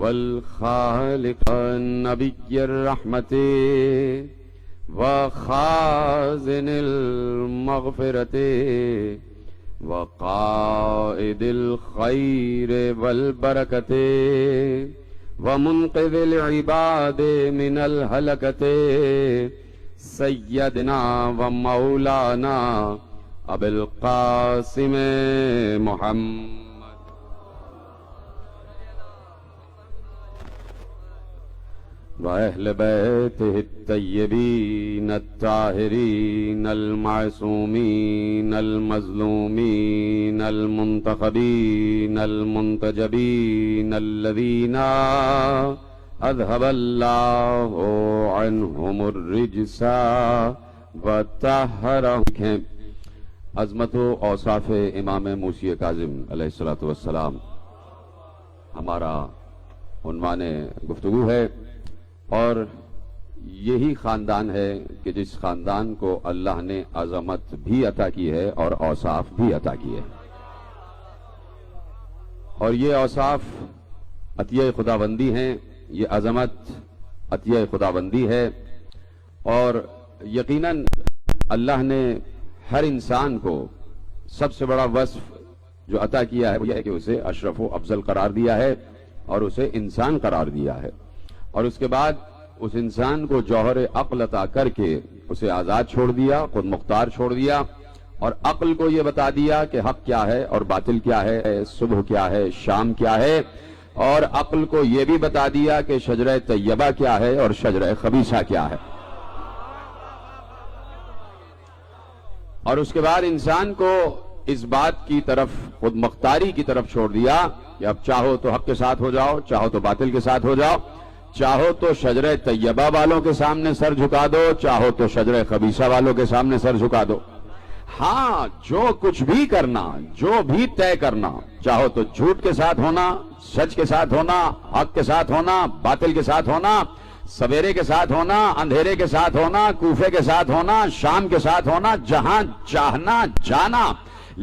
والخالق النبي الرحمة وخازن المغفرة وقائد الخير والبركة ومنقذ العباد من الهلكة سيدنا ومولانا ابو القاسم محمد وأهل بيته الطيبين الطاهرين المعصومين المظلومين المنتخبين المنتجبين الذين أذهب الله عنهم الرجس وطهرهم. عظمت و اوصاف امام موسی کاظم علیہ الصلوۃ والسلام ہمارا عنوان گفتگو ہے، اور یہی خاندان ہے کہ جس خاندان کو اللہ نے عظمت بھی عطا کی ہے اور اوصاف بھی عطا کی ہے، اور یہ اوصاف عطیہ خداوندی ہیں، یہ عظمت عطیہ خداوندی ہے. اور یقیناً اللہ نے ہر انسان کو سب سے بڑا وصف جو عطا کیا ہے وہ یہ ہے کہ اسے اشرف و افضل قرار دیا ہے اور اسے انسان قرار دیا ہے، اور اس کے بعد اس انسان کو جوہر عقل عطا کر کے اسے آزاد چھوڑ دیا، خود مختار چھوڑ دیا، اور عقل کو یہ بتا دیا کہ حق کیا ہے اور باطل کیا ہے، صبح کیا ہے شام کیا ہے، اور عقل کو یہ بھی بتا دیا کہ شجرہ طیبہ کیا ہے اور شجرہ خبیثہ کیا ہے. اور اس کے بعد انسان کو اس بات کی طرف خود مختاری کی طرف چھوڑ دیا کہ اب چاہو تو حق کے ساتھ ہو جاؤ، چاہو تو باطل کے ساتھ ہو جاؤ، چاہو تو شجرہ طیبہ والوں کے سامنے سر جھکا دو، چاہو تو شجرہ خبیثہ والوں کے سامنے سر جھکا دو. ہاں، جو کچھ بھی کرنا، جو بھی طے کرنا، چاہو تو جھوٹ کے ساتھ ہونا، سچ کے ساتھ ہونا، حق کے ساتھ ہونا، باطل کے ساتھ ہونا، سویرے کے ساتھ ہونا، اندھیرے کے ساتھ ہونا، کوفے کے ساتھ ہونا، شام کے ساتھ ہونا، جہاں چاہنا جانا.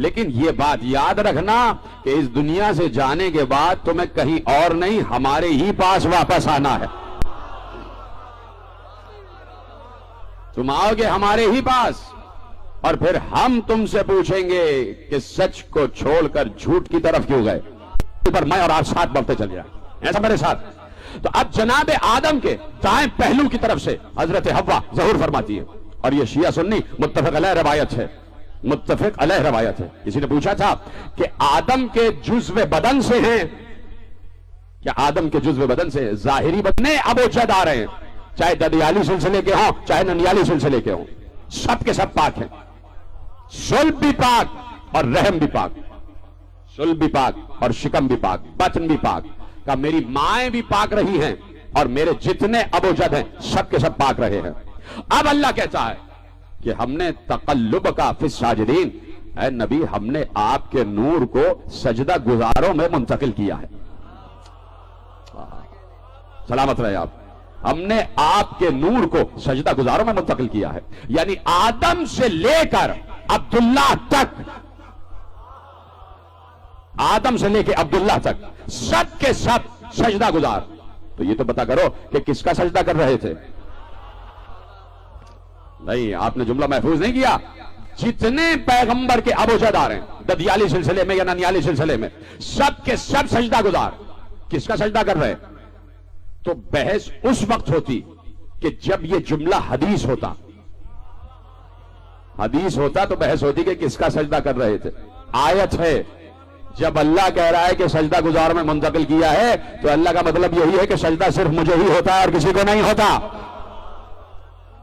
لیکن یہ بات یاد رکھنا کہ اس دنیا سے جانے کے بعد تمہیں کہیں اور نہیں، ہمارے ہی پاس واپس آنا ہے. تم آؤ گے ہمارے ہی پاس، اور پھر ہم تم سے پوچھیں گے کہ سچ کو چھوڑ کر جھوٹ کی طرف کیوں گئے. پر میں اور آپ ساتھ بڑھتے چل جائیں، ایسا میرے ساتھ. تو اب جناب آدم کے دائیں پہلو کی طرف سے حضرت حوا ظہور فرماتی ہے، اور یہ شیعہ سنی متفق علیہ روایت ہے، متفق علیہ روایت ہے. کسی نے پوچھا تھا کہ آدم کے جزو بدن سے ہیں کیا؟ آدم کے جزو بدن سے ظاہری بدن ابوجد آ رہے ہیں، چاہے ددیالی سلسلے کے ہوں چاہے ننیالی سلسلے کے ہوں، سب کے سب پاک ہیں. صلب بھی پاک اور رحم بھی پاک، صلب بھی پاک اور شکم بھی پاک، بطن بھی پاک. کہ میری مائیں بھی پاک رہی ہیں اور میرے جتنے ابوجد ہیں سب کے سب پاک رہے ہیں. اب اللہ کہتا ہے کہ ہم نے تقلب کا فی الساجدین، اے نبی ہم نے آپ کے نور کو سجدہ گزاروں میں منتقل کیا ہے. سلامت رہے آپ. ہم نے آپ کے نور کو سجدہ گزاروں میں منتقل کیا ہے، یعنی آدم سے لے کر عبداللہ تک، آدم سے لے کے عبداللہ تک سب کے سب سجدہ گزار. تو یہ تو پتا کرو کہ کس کا سجدہ کر رہے تھے. نہیں، آپ نے جملہ محفوظ نہیں کیا. جتنے پیغمبر کے ابوجد آ رہے ہیں ددیالی سلسلے میں یا ننیالی سلسلے میں، سب کے سب سجدہ گزار. کس کا سجدہ کر رہے؟ تو بحث اس وقت ہوتی کہ جب یہ جملہ حدیث ہوتا، حدیث ہوتا تو بحث ہوتی کہ کس کا سجدہ کر رہے تھے. آیت ہے، جب اللہ کہہ رہا ہے کہ سجدہ گزار میں منتقل کیا ہے تو اللہ کا مطلب یہی ہے کہ سجدہ صرف مجھے ہی ہوتا ہے اور کسی کو نہیں ہوتا.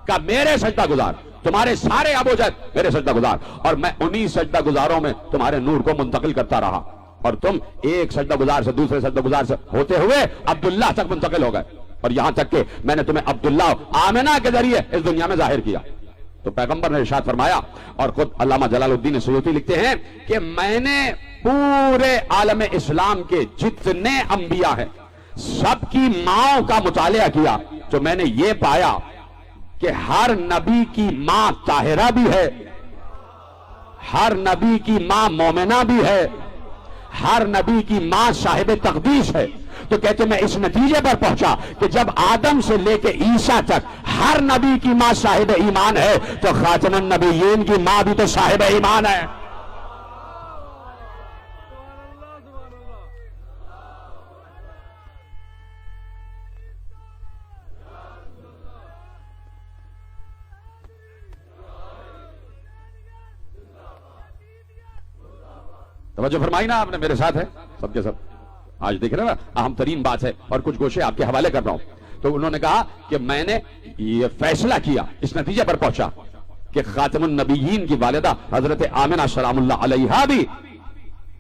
کہ میرے سجدہ گزار، تمہارے سارے ابوجد میرے سجدہ گزار، اور میں انہی سجدہ گزاروں میں تمہارے نور کو منتقل کرتا رہا، اور تم ایک سجدہ گزار سے دوسرے سجدہ گزار سے ہوتے ہوئے عبداللہ تک منتقل ہو گئے، اور یہاں تک کہ میں نے تمہیں عبداللہ آمنہ کے ذریعے اس دنیا میں ظاہر کیا. تو پیغمبر نے ارشاد فرمایا، اور خود علامہ جلال الدین سیوطی لکھتے ہیں کہ میں نے پورے عالم اسلام کے جتنے انبیاء ہیں سب کی ماں کا مطالعہ کیا، تو میں نے یہ پایا کہ ہر نبی کی ماں طاہرہ بھی ہے، ہر نبی کی ماں مومنہ بھی ہے، ہر نبی کی ماں صاحب تقدیس ہے، تو کہتے میں اس نتیجے پر پہنچا کہ جب آدم سے لے کے عیسیٰ تک ہر نبی کی ماں صاحب ایمان ہے تو خاتم النبیین کی ماں بھی تو صاحب ایمان ہے. توجہ فرمائی نا آپ نے, میرے ساتھ ہے سب کے سب. آج دیکھ رہے نا اہم ترین بات ہے, اور کچھ گوشے آپ کے حوالے کر رہا ہوں. تو انہوں نے کہا کہ میں نے یہ فیصلہ کیا, اس نتیجے پر پہنچا کہ خاتم النبیین کی والدہ حضرت آمنہ سلام اللہ علیہا بھی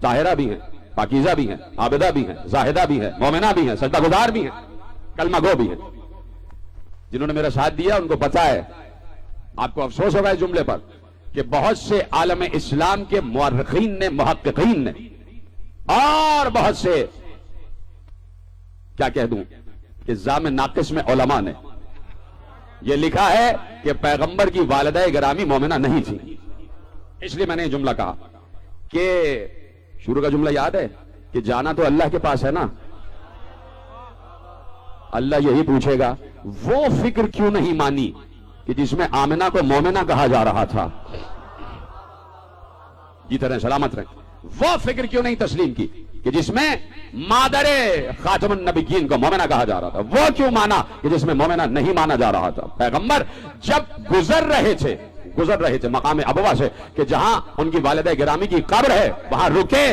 طاہرہ بھی ہیں, پاکیزہ بھی ہیں, عابدہ بھی ہیں, زاہدہ بھی ہیں, مومنہ بھی ہیں, سجدہ گزار بھی ہیں, کلمہ گو بھی ہیں. جنہوں نے میرا ساتھ دیا ان کو پتا ہے. آپ کو افسوس ہوگا اس جملے پر کہ بہت سے عالم اسلام کے مورخین نے, محققین نے, اور بہت سے کیا کہہ دوں کہ زام ناقص میں علماء نے یہ لکھا ہے کہ پیغمبر کی والدہ گرامی مومنہ نہیں تھی. اس لیے میں نے یہ جملہ کہا کہ شروع کا جملہ یاد ہے کہ جانا تو اللہ کے پاس ہے نا. اللہ یہی پوچھے گا وہ فکر کیوں نہیں مانی کہ جس میں آمنہ کو مومنہ کہا جا رہا تھا. جیتے رہیں, سلامت رہیں. وہ فکر کیوں نہیں تسلیم کی کہ جس میں مادر خاتم النبیین کو مومنہ کہا جا رہا تھا. وہ کیوں مانا کہ جس میں مومنہ نہیں مانا جا رہا تھا. پیغمبر جب گزر رہے تھے مقام ابوا سے کہ جہاں ان کی والدہ گرامی کی قبر ہے وہاں رکے.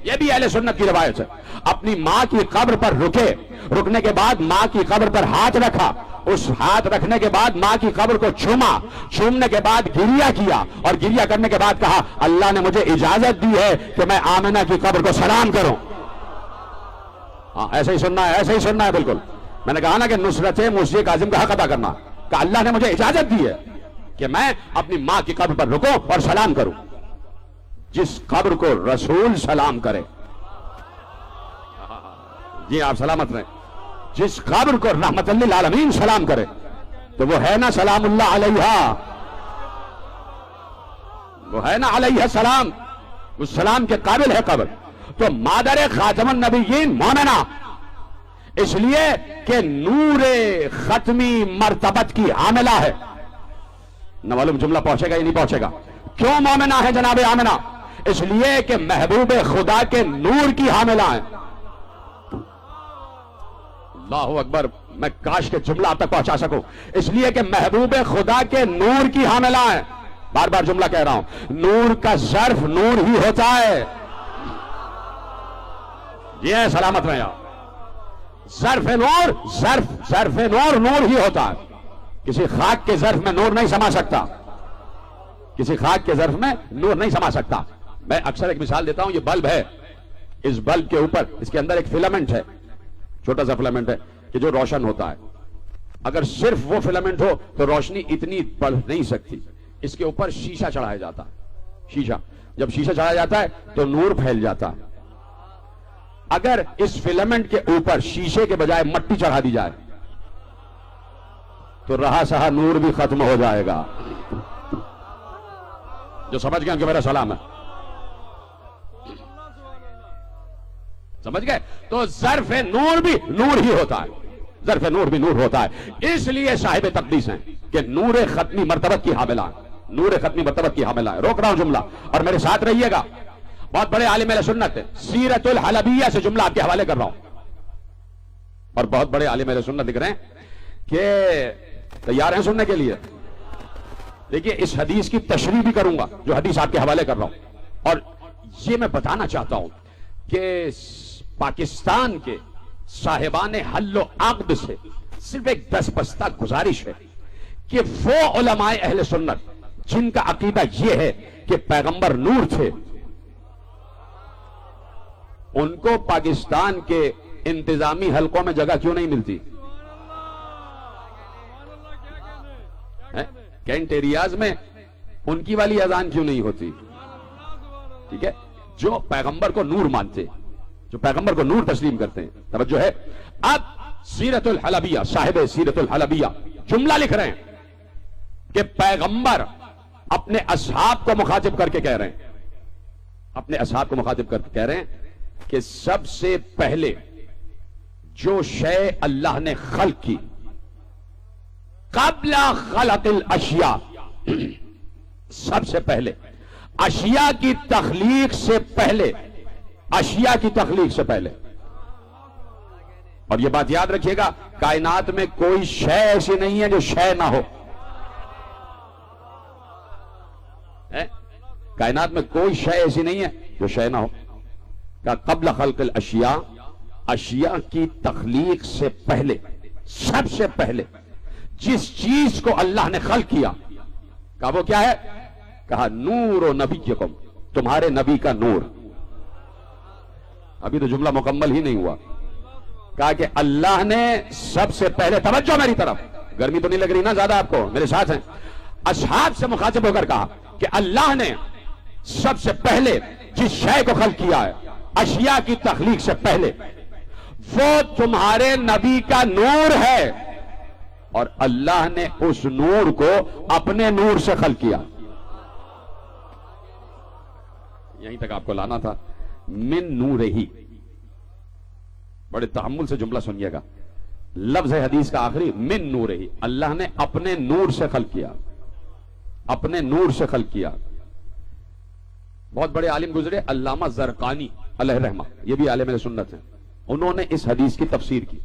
یہ بھی اہل سنت کی روایت ہے. اپنی ماں کی قبر پر رکے, رکنے کے بعد ماں کی قبر پر ہاتھ رکھا, اس ہاتھ رکھنے کے بعد ماں کی قبر کو چھوما, چھومنے کے بعد گریہ کیا, اور گریہ کرنے کے بعد کہا اللہ نے مجھے اجازت دی ہے کہ میں آمنہ کی قبر کو سلام کروں. ہاں ایسے ہی سننا ہے, ایسے ہی سننا ہے بالکل. میں نے کہا نا کہ نصرت مسیح کاظم کا حق ادا کرنا, کہ اللہ نے مجھے اجازت دی ہے کہ میں اپنی ماں کی قبر پر رکوں اور سلام کروں. جس قبر کو رسول سلام کرے, جی آپ سلامت رہیں, جس قبر کو رحمت للعالمین سلام کرے تو وہ ہے نا سلام اللہ علیہا, وہ ہے نا علیہ السلام, اس سلام کے قابل ہے قبر. تو مادر خاتم النبیین مومنہ اس لیے کہ نور ختمی مرتبت کی حاملہ ہے. نہ معلوم جملہ پہنچے گا یا نہیں پہنچے گا. کیوں مومنہ ہے جناب آمنہ؟ اس لیے کہ محبوب خدا کے نور کی حاملہ ہے. اللہ اکبر, میں کاش کے جملہ آپ تک پہنچا سکوں. اس لیے کہ محبوب خدا کے نور کی حاملہ ہے. بار بار جملہ کہہ رہا ہوں, نور کا ظرف نور ہی ہوتا ہے. یہ سلامت رہے آپ. ظرف نور نور ہی ہوتا ہے. کسی خاک کے ظرف میں نور نہیں سما سکتا, کسی خاک کے ظرف میں نور نہیں سما سکتا. میں اکثر ایک مثال دیتا ہوں, یہ بلب ہے, اس بلب کے اوپر اس کے اندر ایک فلامنٹ ہے, چھوٹا سا فلامنٹ ہے کہ جو روشن ہوتا ہے. اگر صرف وہ فلامنٹ ہو تو روشنی اتنی بڑھ نہیں سکتی. اس کے اوپر شیشہ چڑھایا جاتا ہے. شیشہ, جب شیشہ چڑھایا جاتا ہے تو نور پھیل جاتا ہے. اگر اس فلامنٹ کے اوپر شیشے کے بجائے مٹی چڑھا دی جائے تو رہا سہا نور بھی ختم ہو جائے گا. جو سمجھ گئے ان کو میرا سلام ہے. سمجھ گئے؟ تو ظرف نور بھی نور ہی ہوتا ہے, ظرف نور بھی نور ہوتا ہے. اس لیے صاحب تقدیس ہیں کہ نور ختمی مرتبت کی حاملہ ہے, نور ختمی مرتبت کی حاملہ ہے. روک رہا ہوں جملہ اور میرے ساتھ رہیے گا. بہت بڑے عالم اہل سنت ہے, سیرت الحلبیہ سے جملہ آپ کے حوالے کر رہا ہوں, اور بہت بڑے عالم اہل سنت لکھ رہے ہیں کہ تیار ہیں سننے کے لیے. دیکھیے اس حدیث کی تشریح بھی کروں گا جو حدیث آپ کے حوالے کر رہا ہوں, اور یہ میں بتانا چاہتا ہوں کہ پاکستان کے صاحبان حل و عقد سے صرف ایک دس بستہ گزارش ہے کہ وہ علماء اہل سنت جن کا عقیدہ یہ ہے کہ پیغمبر نور تھے, ان کو پاکستان کے انتظامی حلقوں میں جگہ کیوں نہیں ملتی؟ کینٹ ایریاز میں ان کی والی اذان کیوں نہیں ہوتی؟ ٹھیک ہے, جو پیغمبر کو نور مانتے, جو پیغمبر کو نور تسلیم کرتے ہیں. توجہ ہے. اب سیرت الحلبیہ, صاحب سیرت الحلبیہ جملہ لکھ رہے ہیں کہ پیغمبر اپنے اصحاب کو مخاطب کر کے کہہ رہے ہیں, اپنے اصحاب کو مخاطب کر کے کہہ رہے ہیں کہ سب سے پہلے جو شے اللہ نے خلق کی قبل خلق الاشیاء، سب سے پہلے اشیاء کی تخلیق سے پہلے، اشیاء کی تخلیق سے پہلے. اور یہ بات یاد رکھیے گا، کائنات میں کوئی شے ایسی نہیں ہے جو شے نہ ہو. کائنات میں کوئی شے ایسی نہیں ہے جو شے نہ ہو. کہ قبل خلق الاشیاء، اشیاء کی تخلیق سے پہلے، سب سے پہلے جس چیز کو اللہ نے خلق کیا، کہا وہ کیا ہے؟ کہا نور و نبیکم، تمہارے نبی کا نور. ابھی تو جملہ مکمل ہی نہیں ہوا. کہا کہ اللہ نے سب سے پہلے، توجہ میری طرف، گرمی تو نہیں لگ رہی نا زیادہ آپ کو؟ میرے ساتھ ہیں. اصحاب سے مخاطب ہو کر کہا کہ اللہ نے سب سے پہلے جس شے کو خلق کیا ہے اشیاء کی تخلیق سے پہلے، وہ تمہارے نبی کا نور ہے، اور اللہ نے اس نور کو اپنے نور سے خلق کیا. یہیں تک آپ کو لانا تھا. من نور ہی، بڑے تحمل سے جملہ سنیے گا، لفظ حدیث کا آخری من نور ہی، اللہ نے اپنے نور سے خلق کیا، اپنے نور سے خلق کیا. بہت بڑے عالم گزرے علامہ زرقانی علیہ رحمہ، یہ بھی عالم سنت ہیں. انہوں نے اس حدیث کی تفسیر کی.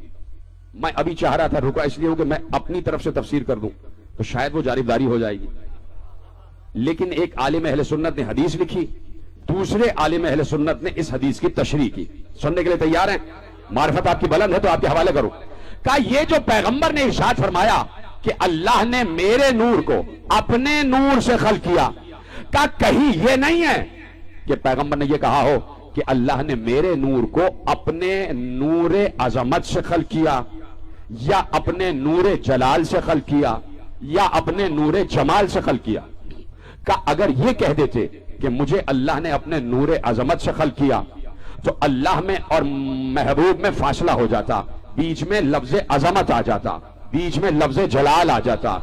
میں ابھی چاہ رہا تھا رکا اس لیے ہوں کہ میں اپنی طرف سے تفسیر کر دوں تو شاید وہ جانبداری ہو جائے گی، لیکن ایک عالم اہل سنت نے حدیث لکھی، دوسرے عالم اہل سنت نے اس حدیث کی تشریح کی. سننے کے لیے تیار ہیں؟ معرفت آپ کی بلند ہے تو آپ کے حوالے کرو. کہا یہ جو پیغمبر نے ارشاد فرمایا کہ اللہ نے میرے نور کو اپنے نور سے خلق کیا، کہا کہیں یہ نہیں ہے کہ پیغمبر نے یہ کہا ہو کہ اللہ نے میرے نور کو اپنے نور عظمت سے خلق کیا، یا اپنے نور جلال سے خلق کیا، یا اپنے نور جمال سے خلق کیا. کہ اگر یہ کہہ دیتے کہ مجھے اللہ نے اپنے نور عظمت سے خلق کیا تو اللہ میں اور محبوب میں فاصلہ ہو جاتا، بیچ میں لفظ عظمت آ جاتا، بیچ میں لفظ جلال آ جاتا،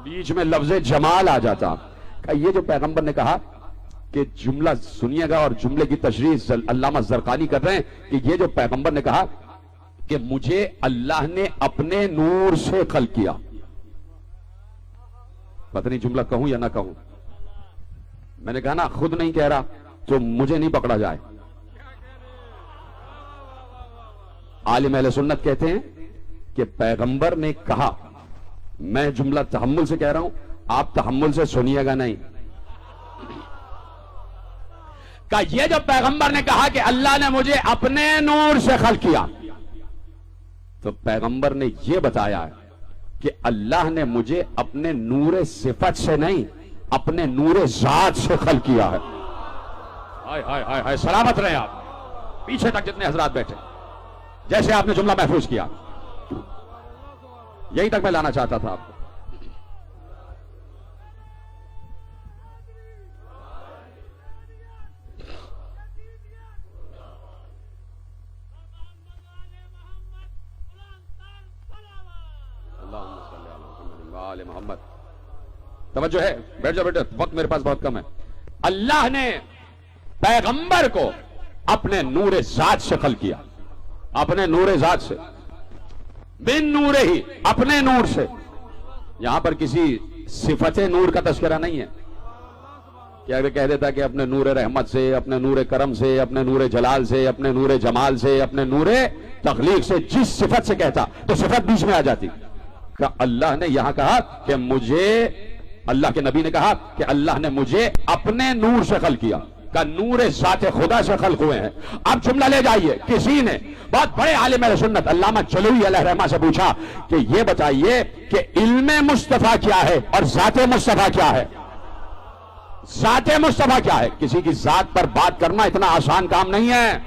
بیچ میں لفظ جمال آ جاتا. کہ یہ جو پیغمبر نے کہا کہ جملہ سنیے گا، اور جملے کی تشریح علامہ زرقانی کر رہے ہیں کہ یہ جو پیغمبر نے کہا کہ مجھے اللہ نے اپنے نور سے خلق کیا، پتہ نہیں جملہ کہوں یا نہ کہوں. میں نے کہا نا خود نہیں کہہ رہا تو مجھے نہیں پکڑا جائے. عالم اہل سنت کہتے ہیں کہ پیغمبر نے کہا، میں جملہ تحمل سے کہہ رہا ہوں، آپ تحمل سے سنیے گا نہیں. کہ یہ جو پیغمبر نے کہا کہ اللہ نے مجھے اپنے نور سے خلق کیا، تو پیغمبر نے یہ بتایا ہے کہ اللہ نے مجھے اپنے نور صفت سے نہیں، اپنے نور ذات سے خلق کیا ہے. ہائے ہائے ہائے ہائے، سلامت رہے آپ پیچھے تک جتنے حضرات بیٹھے، جیسے آپ نے جملہ محفوظ کیا. یہی تک میں لانا چاہتا تھا آپ کو. محمد توجہ ہے، بیٹھ جاؤ بیٹے، وقت میرے پاس بہت کم ہے. اللہ نے پیغمبر کو اپنے نور ذات سے خلق کیا، اپنے نور ذات سے، بن نور ہی، اپنے نور سے. یہاں پر کسی صفت نور کا تذکرہ نہیں ہے کہ اگر کہہ دیتا کہ اپنے نور رحمت سے، اپنے نور کرم سے، اپنے نور جلال سے، اپنے نور جمال سے، اپنے نور تخلیق سے، جس صفت سے کہتا تو صفت بیچ میں آ جاتی. کہ اللہ نے یہاں کہا کہ مجھے، اللہ کے نبی نے کہا کہ اللہ نے مجھے اپنے نور سے خلق کیا، کہ نور ذات خدا سے خلق ہوئے ہیں. اب جملہ لے جائیے. کسی نے بہت بڑے عالم اہل سنت علامہ جلوی علیہ رحمہ سے پوچھا کہ یہ بتائیے کہ علم مصطفیٰ کیا ہے اور ذات مصطفیٰ کیا ہے؟ ذات مصطفیٰ کیا ہے؟ کسی کی ذات پر بات کرنا اتنا آسان کام نہیں ہے.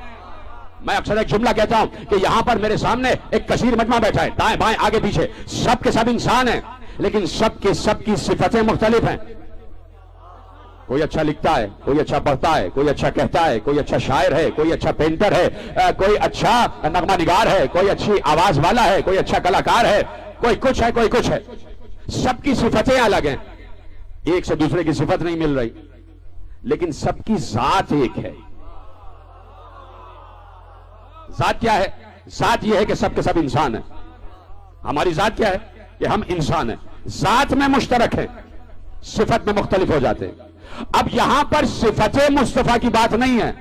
میں اکثر ایک جملہ کہتا ہوں کہ یہاں پر میرے سامنے ایک کثیر مجمع بیٹھا ہے، دائیں بائیں آگے پیچھے، سب کے سب انسان ہیں، لیکن سب کی صفتیں مختلف ہیں. کوئی اچھا لکھتا ہے، کوئی اچھا پڑھتا ہے، کوئی اچھا کہتا ہے، کوئی اچھا شاعر ہے، کوئی اچھا پینٹر ہے، کوئی اچھا نغمہ نگار ہے، کوئی اچھی آواز والا ہے، کوئی اچھا کلاکار ہے، کوئی کچھ ہے، کوئی کچھ ہے. سب کی صفتیں الگ ہیں، ایک سے دوسرے کی صفت نہیں مل رہی، لیکن سب کی ذات ایک ہے. ذات کیا ہے؟ ذات یہ ہے کہ سب کے سب انسان ہیں. ہماری ذات کیا ہے؟ کہ ہم انسان ہیں. ذات میں مشترک ہیں، صفت میں مختلف ہو جاتے ہیں. اب یہاں پر صفت مصطفیٰ کی بات نہیں ہے.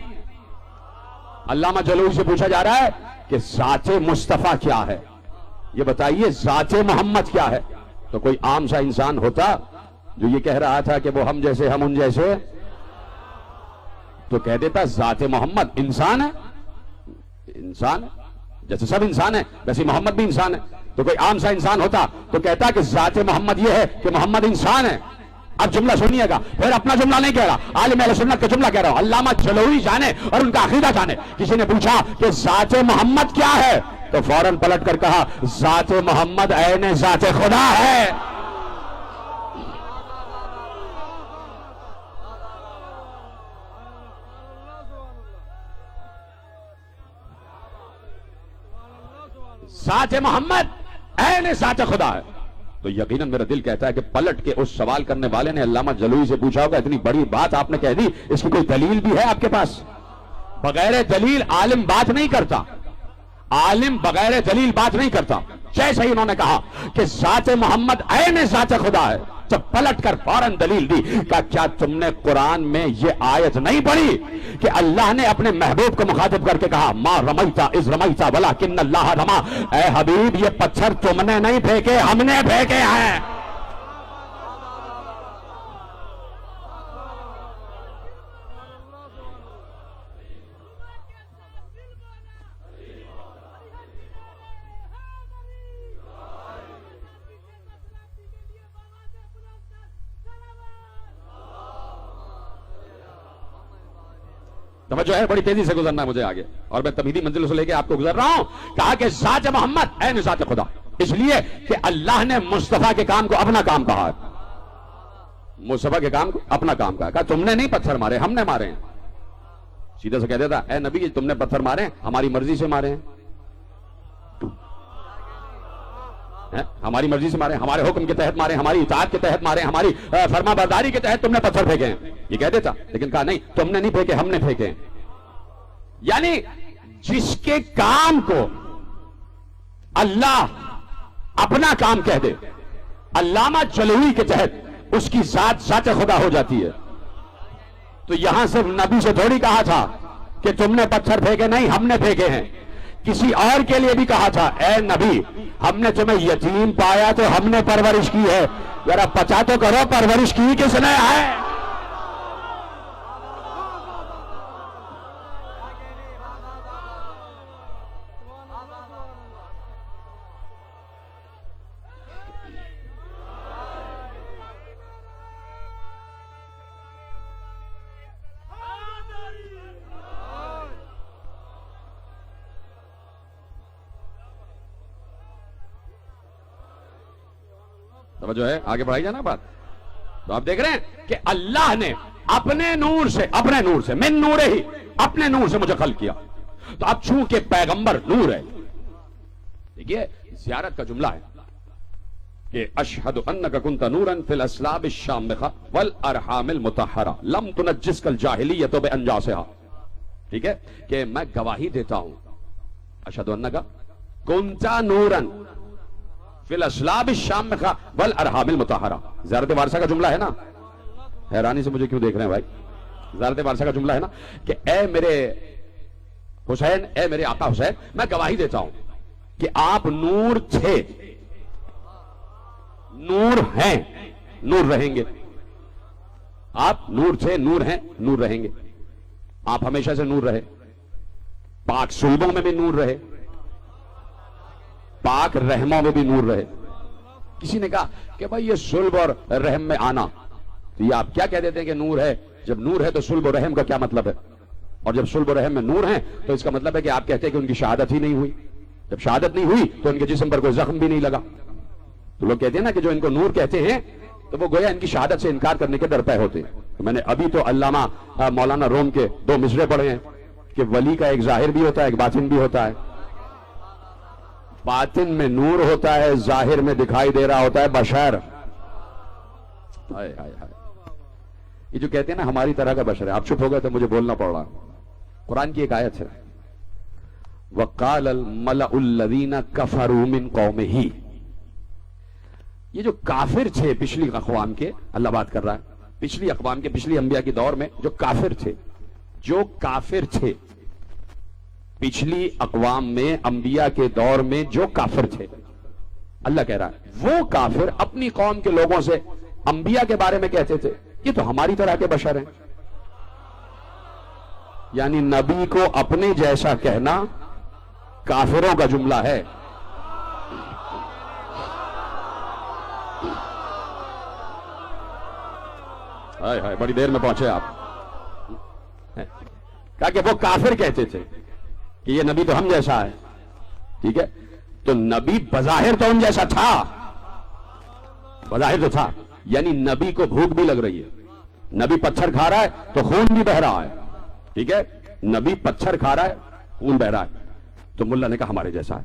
علامہ جلوی سے پوچھا جا رہا ہے کہ ذات مصطفیٰ کیا ہے، یہ بتائیے ذات محمد کیا ہے. تو کوئی عام سا انسان ہوتا جو یہ کہہ رہا تھا کہ وہ ہم جیسے ہم ان جیسے، تو کہہ دیتا ذات محمد انسان ہے. انسان ہے جیسے سب انسان ہے ویسے محمد بھی انسان ہے. تو کوئی عام سا انسان ہوتا تو کہتا کہ ذات محمد یہ ہے کہ محمد انسان ہے. اب جملہ سنیے گا، پھر اپنا جملہ نہیں کہہ رہا، عالم اہل سنت کا جملہ کہہ رہا ہوں. علامہ جلوی جانے اور ان کا عقیدہ جانے. کسی نے پوچھا کہ ذات محمد کیا ہے تو فوراً پلٹ کر کہا ذات محمد عین ذات خدا ہے. ذات محمد عین ذات خدا ہے. تو یقیناً میرا دل کہتا ہے کہ پلٹ کے اس سوال کرنے والے نے علامہ جلوی سے پوچھا ہوگا اتنی بڑی بات آپ نے کہہ دی، اس کی کوئی دلیل بھی ہے آپ کے پاس؟ بغیر دلیل عالم بات نہیں کرتا. عالم بغیر دلیل بات نہیں کرتا. جیسے ہی انہوں نے کہا کہ ذات محمد عین ذات خدا ہے، جب پلٹ کر فوراً دلیل دی. کہا کیا تم نے قرآن میں یہ آیت نہیں پڑھی کہ اللہ نے اپنے محبوب کو مخاطب کر کے کہا ما رمیتا اذ رمیتا ولکن اللہ رما. اے حبیب یہ پتھر تم نے نہیں پھینکے، ہم نے پھینکے ہیں. توجہ ہے، بڑی تیزی سے گزرنا ہے مجھے آگے، اور میں تمہیدی منزل سے لے کے آپ کو گزر رہا ہوں. کہا کہ ذات محمد عین ذات خدا، اس لیے کہ اللہ نے مصطفیٰ کے کام کو اپنا کام کہا ہے. مصطفیٰ کے کام کو اپنا کام کہا. کہا تم نے نہیں پتھر مارے، ہم نے مارے ہیں. سیدھا سے کہہ دیتا اے نبی تم نے پتھر مارے، ہماری مرضی سے مارے ہیں. ہماری مرضی سے مارے، ہمارے حکم کے تحت مارے، ہماری اطاعت کے تحت مارے، ہماری فرما برداری کے تحت تم نے پتھر پھینکے ہیں. یہ کہہ دیتا، لیکن کہا نہیں تم نے نہیں پھینکے، ہم نے پھینکے ہیں. یعنی جس کے کام کو اللہ اپنا کام کہہ دے، علامہ جلوی کے تحت اس کی ذات ذات خدا ہو جاتی ہے. تو یہاں صرف نبی سے تھوڑی کہا تھا کہ تم نے پتھر پھینکے، نہیں ہم نے پھینکے ہیں. کسی اور کے لیے بھی کہا تھا اے نبی ہم نے تمہیں یتیم پایا تو ہم نے پرورش کی ہے. ذرا پتا تو کرو پرورش کی کس نے ہے؟ جو ہے آگے بڑھائی جانا بات. تو آپ دیکھ رہے ہیں کہ اللہ نے اپنے نور سے من نور ہی اپنے نور سے مجھے خلق کیا. تو اب چونکہ پیغمبر نور ہے، دیکھیے زیارت کا جملہ ہے کہ اشہد انک کنت نورا فی الاسلاب الشامخہ والارحام المطہرہ لم تنجسک الجاہلیۃ بانجاسہا. ٹھیک ہے کہ میں گواہی دیتا ہوں اشہد انک کنت نورا فی الاسلاب الشامخہ والارحام المطہرہ. زیارت وارثہ کا جملہ ہے نا. حیرانی سے مجھے کیوں دیکھ رہے ہیں بھائی؟ زیارت وارثہ کا جملہ ہے نا کہ اے میرے حسین، اے میرے آقا حسین، میں گواہی دیتا ہوں کہ آپ نور تھے، نور ہیں، نور رہیں گے. آپ نور تھے، نور ہیں، نور رہیں گے. آپ ہمیشہ سے نور رہے، پاک صلبوں میں بھی نور رہے، پاک رحموں میں بھی نور رہے. کسی نے کہا کہ بھائی یہ صلب اور رحم میں آنا، تو یہ آپ کیا کہہ دیتے ہیں کہ نور ہے؟ جب نور ہے تو صلب و رحم کا کیا مطلب ہے؟ اور جب صلب و رحم میں نور ہیں تو اس کا مطلب ہے کہ آپ کہتے ہیں کہ ان کی شہادت ہی نہیں ہوئی. جب شہادت نہیں ہوئی تو ان کے جسم پر کوئی زخم بھی نہیں لگا. تو لوگ کہتے ہیں نا کہ جو ان کو نور کہتے ہیں تو وہ گویا ان کی شہادت سے انکار کرنے کے درپے ہوتے ہیں. تو میں نے ابھی تو علامہ مولانا روم کے 2 مصرے پڑھے ہیں کہ ولی کا ایک ظاہر بھی ہوتا ہے، ایک باطن بھی ہوتا ہے. باطن میں نور ہوتا ہے، ظاہر میں دکھائی دے رہا ہوتا ہے بشر. یہ جو کہتے ہیں نا ہماری طرح کا بشر ہے. آپ چپ ہو گئے تو مجھے بولنا پڑ رہا. قرآن کی ایک آیت ہے وقال الملأ الذین کفروا من قومہ، یہ جو کافر تھے پچھلی اقوام کے، اللہ بات کر رہا ہے پچھلی اقوام کے، پچھلی انبیاء کے دور میں جو کافر تھے پچھلی اقوام میں، انبیاء کے دور میں جو کافر تھے، اللہ کہہ رہا ہے وہ کافر اپنی قوم کے لوگوں سے انبیاء کے بارے میں کہتے تھے یہ تو ہماری طرح کے بشر ہیں. یعنی نبی کو اپنے جیسا کہنا کافروں کا جملہ ہے. ہائے ہائے بڑی دیر میں پہنچے آپ. کہا کہ وہ کافر کہتے تھے کہ یہ نبی تو ہم جیسا ہے. ٹھیک ہے، تو نبی بظاہر تو ہم جیسا تھا، بظاہر تو تھا. یعنی نبی کو بھوک بھی لگ رہی ہے، نبی پتھر کھا رہا ہے تو خون بھی بہ رہا ہے. ٹھیک ہے، نبی پتھر کھا رہا ہے خون بہ رہا ہے. تو ملا نے کہا ہمارے جیسا ہے،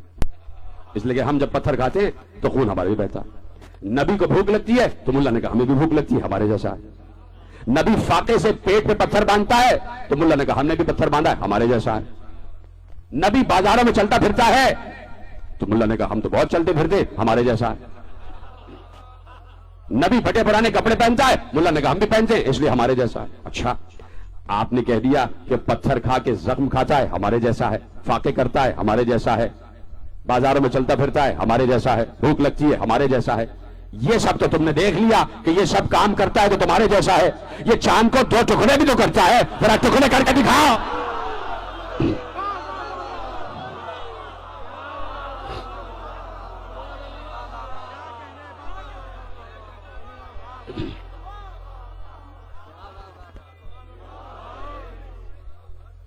اس لیے کہ ہم جب پتھر کھاتے ہیں تو خون ہمارے بھی بہتا ہے. نبی کو بھوک لگتی ہے تو ملا نے کہا ہمیں بھی بھوک لگتی ہے، ہمارے جیسا ہے. نبی فاقے سے پیٹ پہ پتھر باندھتا ہے تو ملا نے کہا ہم نے بھی پتھر باندھا ہے، ہمارے جیسا ہے. نبی بازاروں میں چلتا پھرتا ہے تو ملا نے کہا ہم تو بہت چلتے پھرتے، ہمارے جیسا ہے. نبی پھٹے پرانے کپڑے پہنتا ہے، ملا نے کہا ہم بھی پہنتے ہیں، اس لیے ہمارے جیسا ہے. اچھا آپ نے کہہ دیا کہ پتھر کھا کے زخم کھاتا ہے، ہمارے جیسا ہے. فاقے کرتا ہے، ہمارے جیسا ہے. بازاروں میں چلتا پھرتا ہے، ہمارے جیسا ہے. بھوک لگتی ہے، ہمارے جیسا ہے. یہ سب تو تم نے دیکھ لیا کہ یہ سب کام کرتا ہے تو تمہارے جیسا ہے. یہ چاند کو 2 ٹکڑے بھی تو کرتا ہے، ذرا ٹکڑے کر کے دکھاؤ.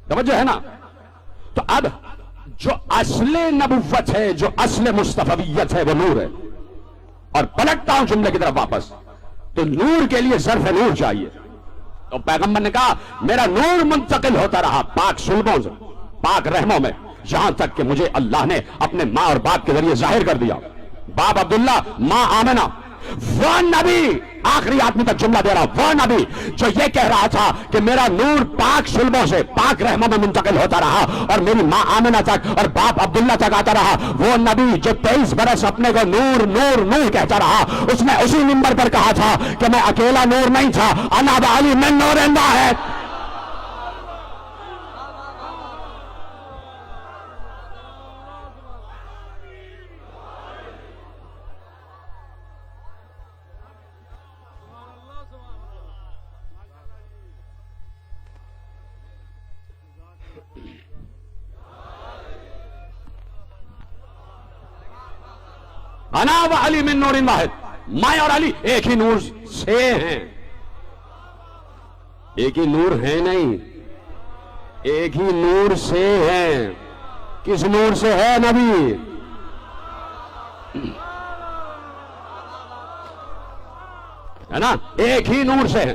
توجہ ہے نا؟ تو اب جو اصل نبوت ہے، جو اصل مصطفیت ہے وہ نور ہے. اور پلٹتا ہوں جملے کی طرف واپس، تو نور کے لیے ظرف نور چاہیے. تو پیغمبر نے کہا میرا نور منتقل ہوتا رہا پاک سلبوں سے، پاک رحموں میں، یہاں تک کہ مجھے اللہ نے اپنے ماں اور باپ کے ذریعے ظاہر کر دیا. باپ عبداللہ، ماں آمنہ. وہ نبی، آخری آدمی تک جملہ دے رہا، وہ نبی جو یہ کہہ رہا تھا کہ میرا نور پاک سلبوں سے، پاک رحموں میں منتقل ہوتا رہا اور میری ماں آمنہ تک اور باپ عبداللہ تک آتا رہا. وہ نبی جو 23 برس اپنے کو نور نور نور کہتا رہا، اس نے اسی منبر پر کہا تھا کہ میں اکیلا نور نہیں تھا، انا بعلی من نور واحد. انا و علی من نور واحد. میں اور علی ایک ہی نور سے ہیں. ایک ہی نور ہے نہیں، ایک ہی نور سے ہیں. کس نور سے ہے نبی؟ ہے نا، ایک ہی نور سے ہیں.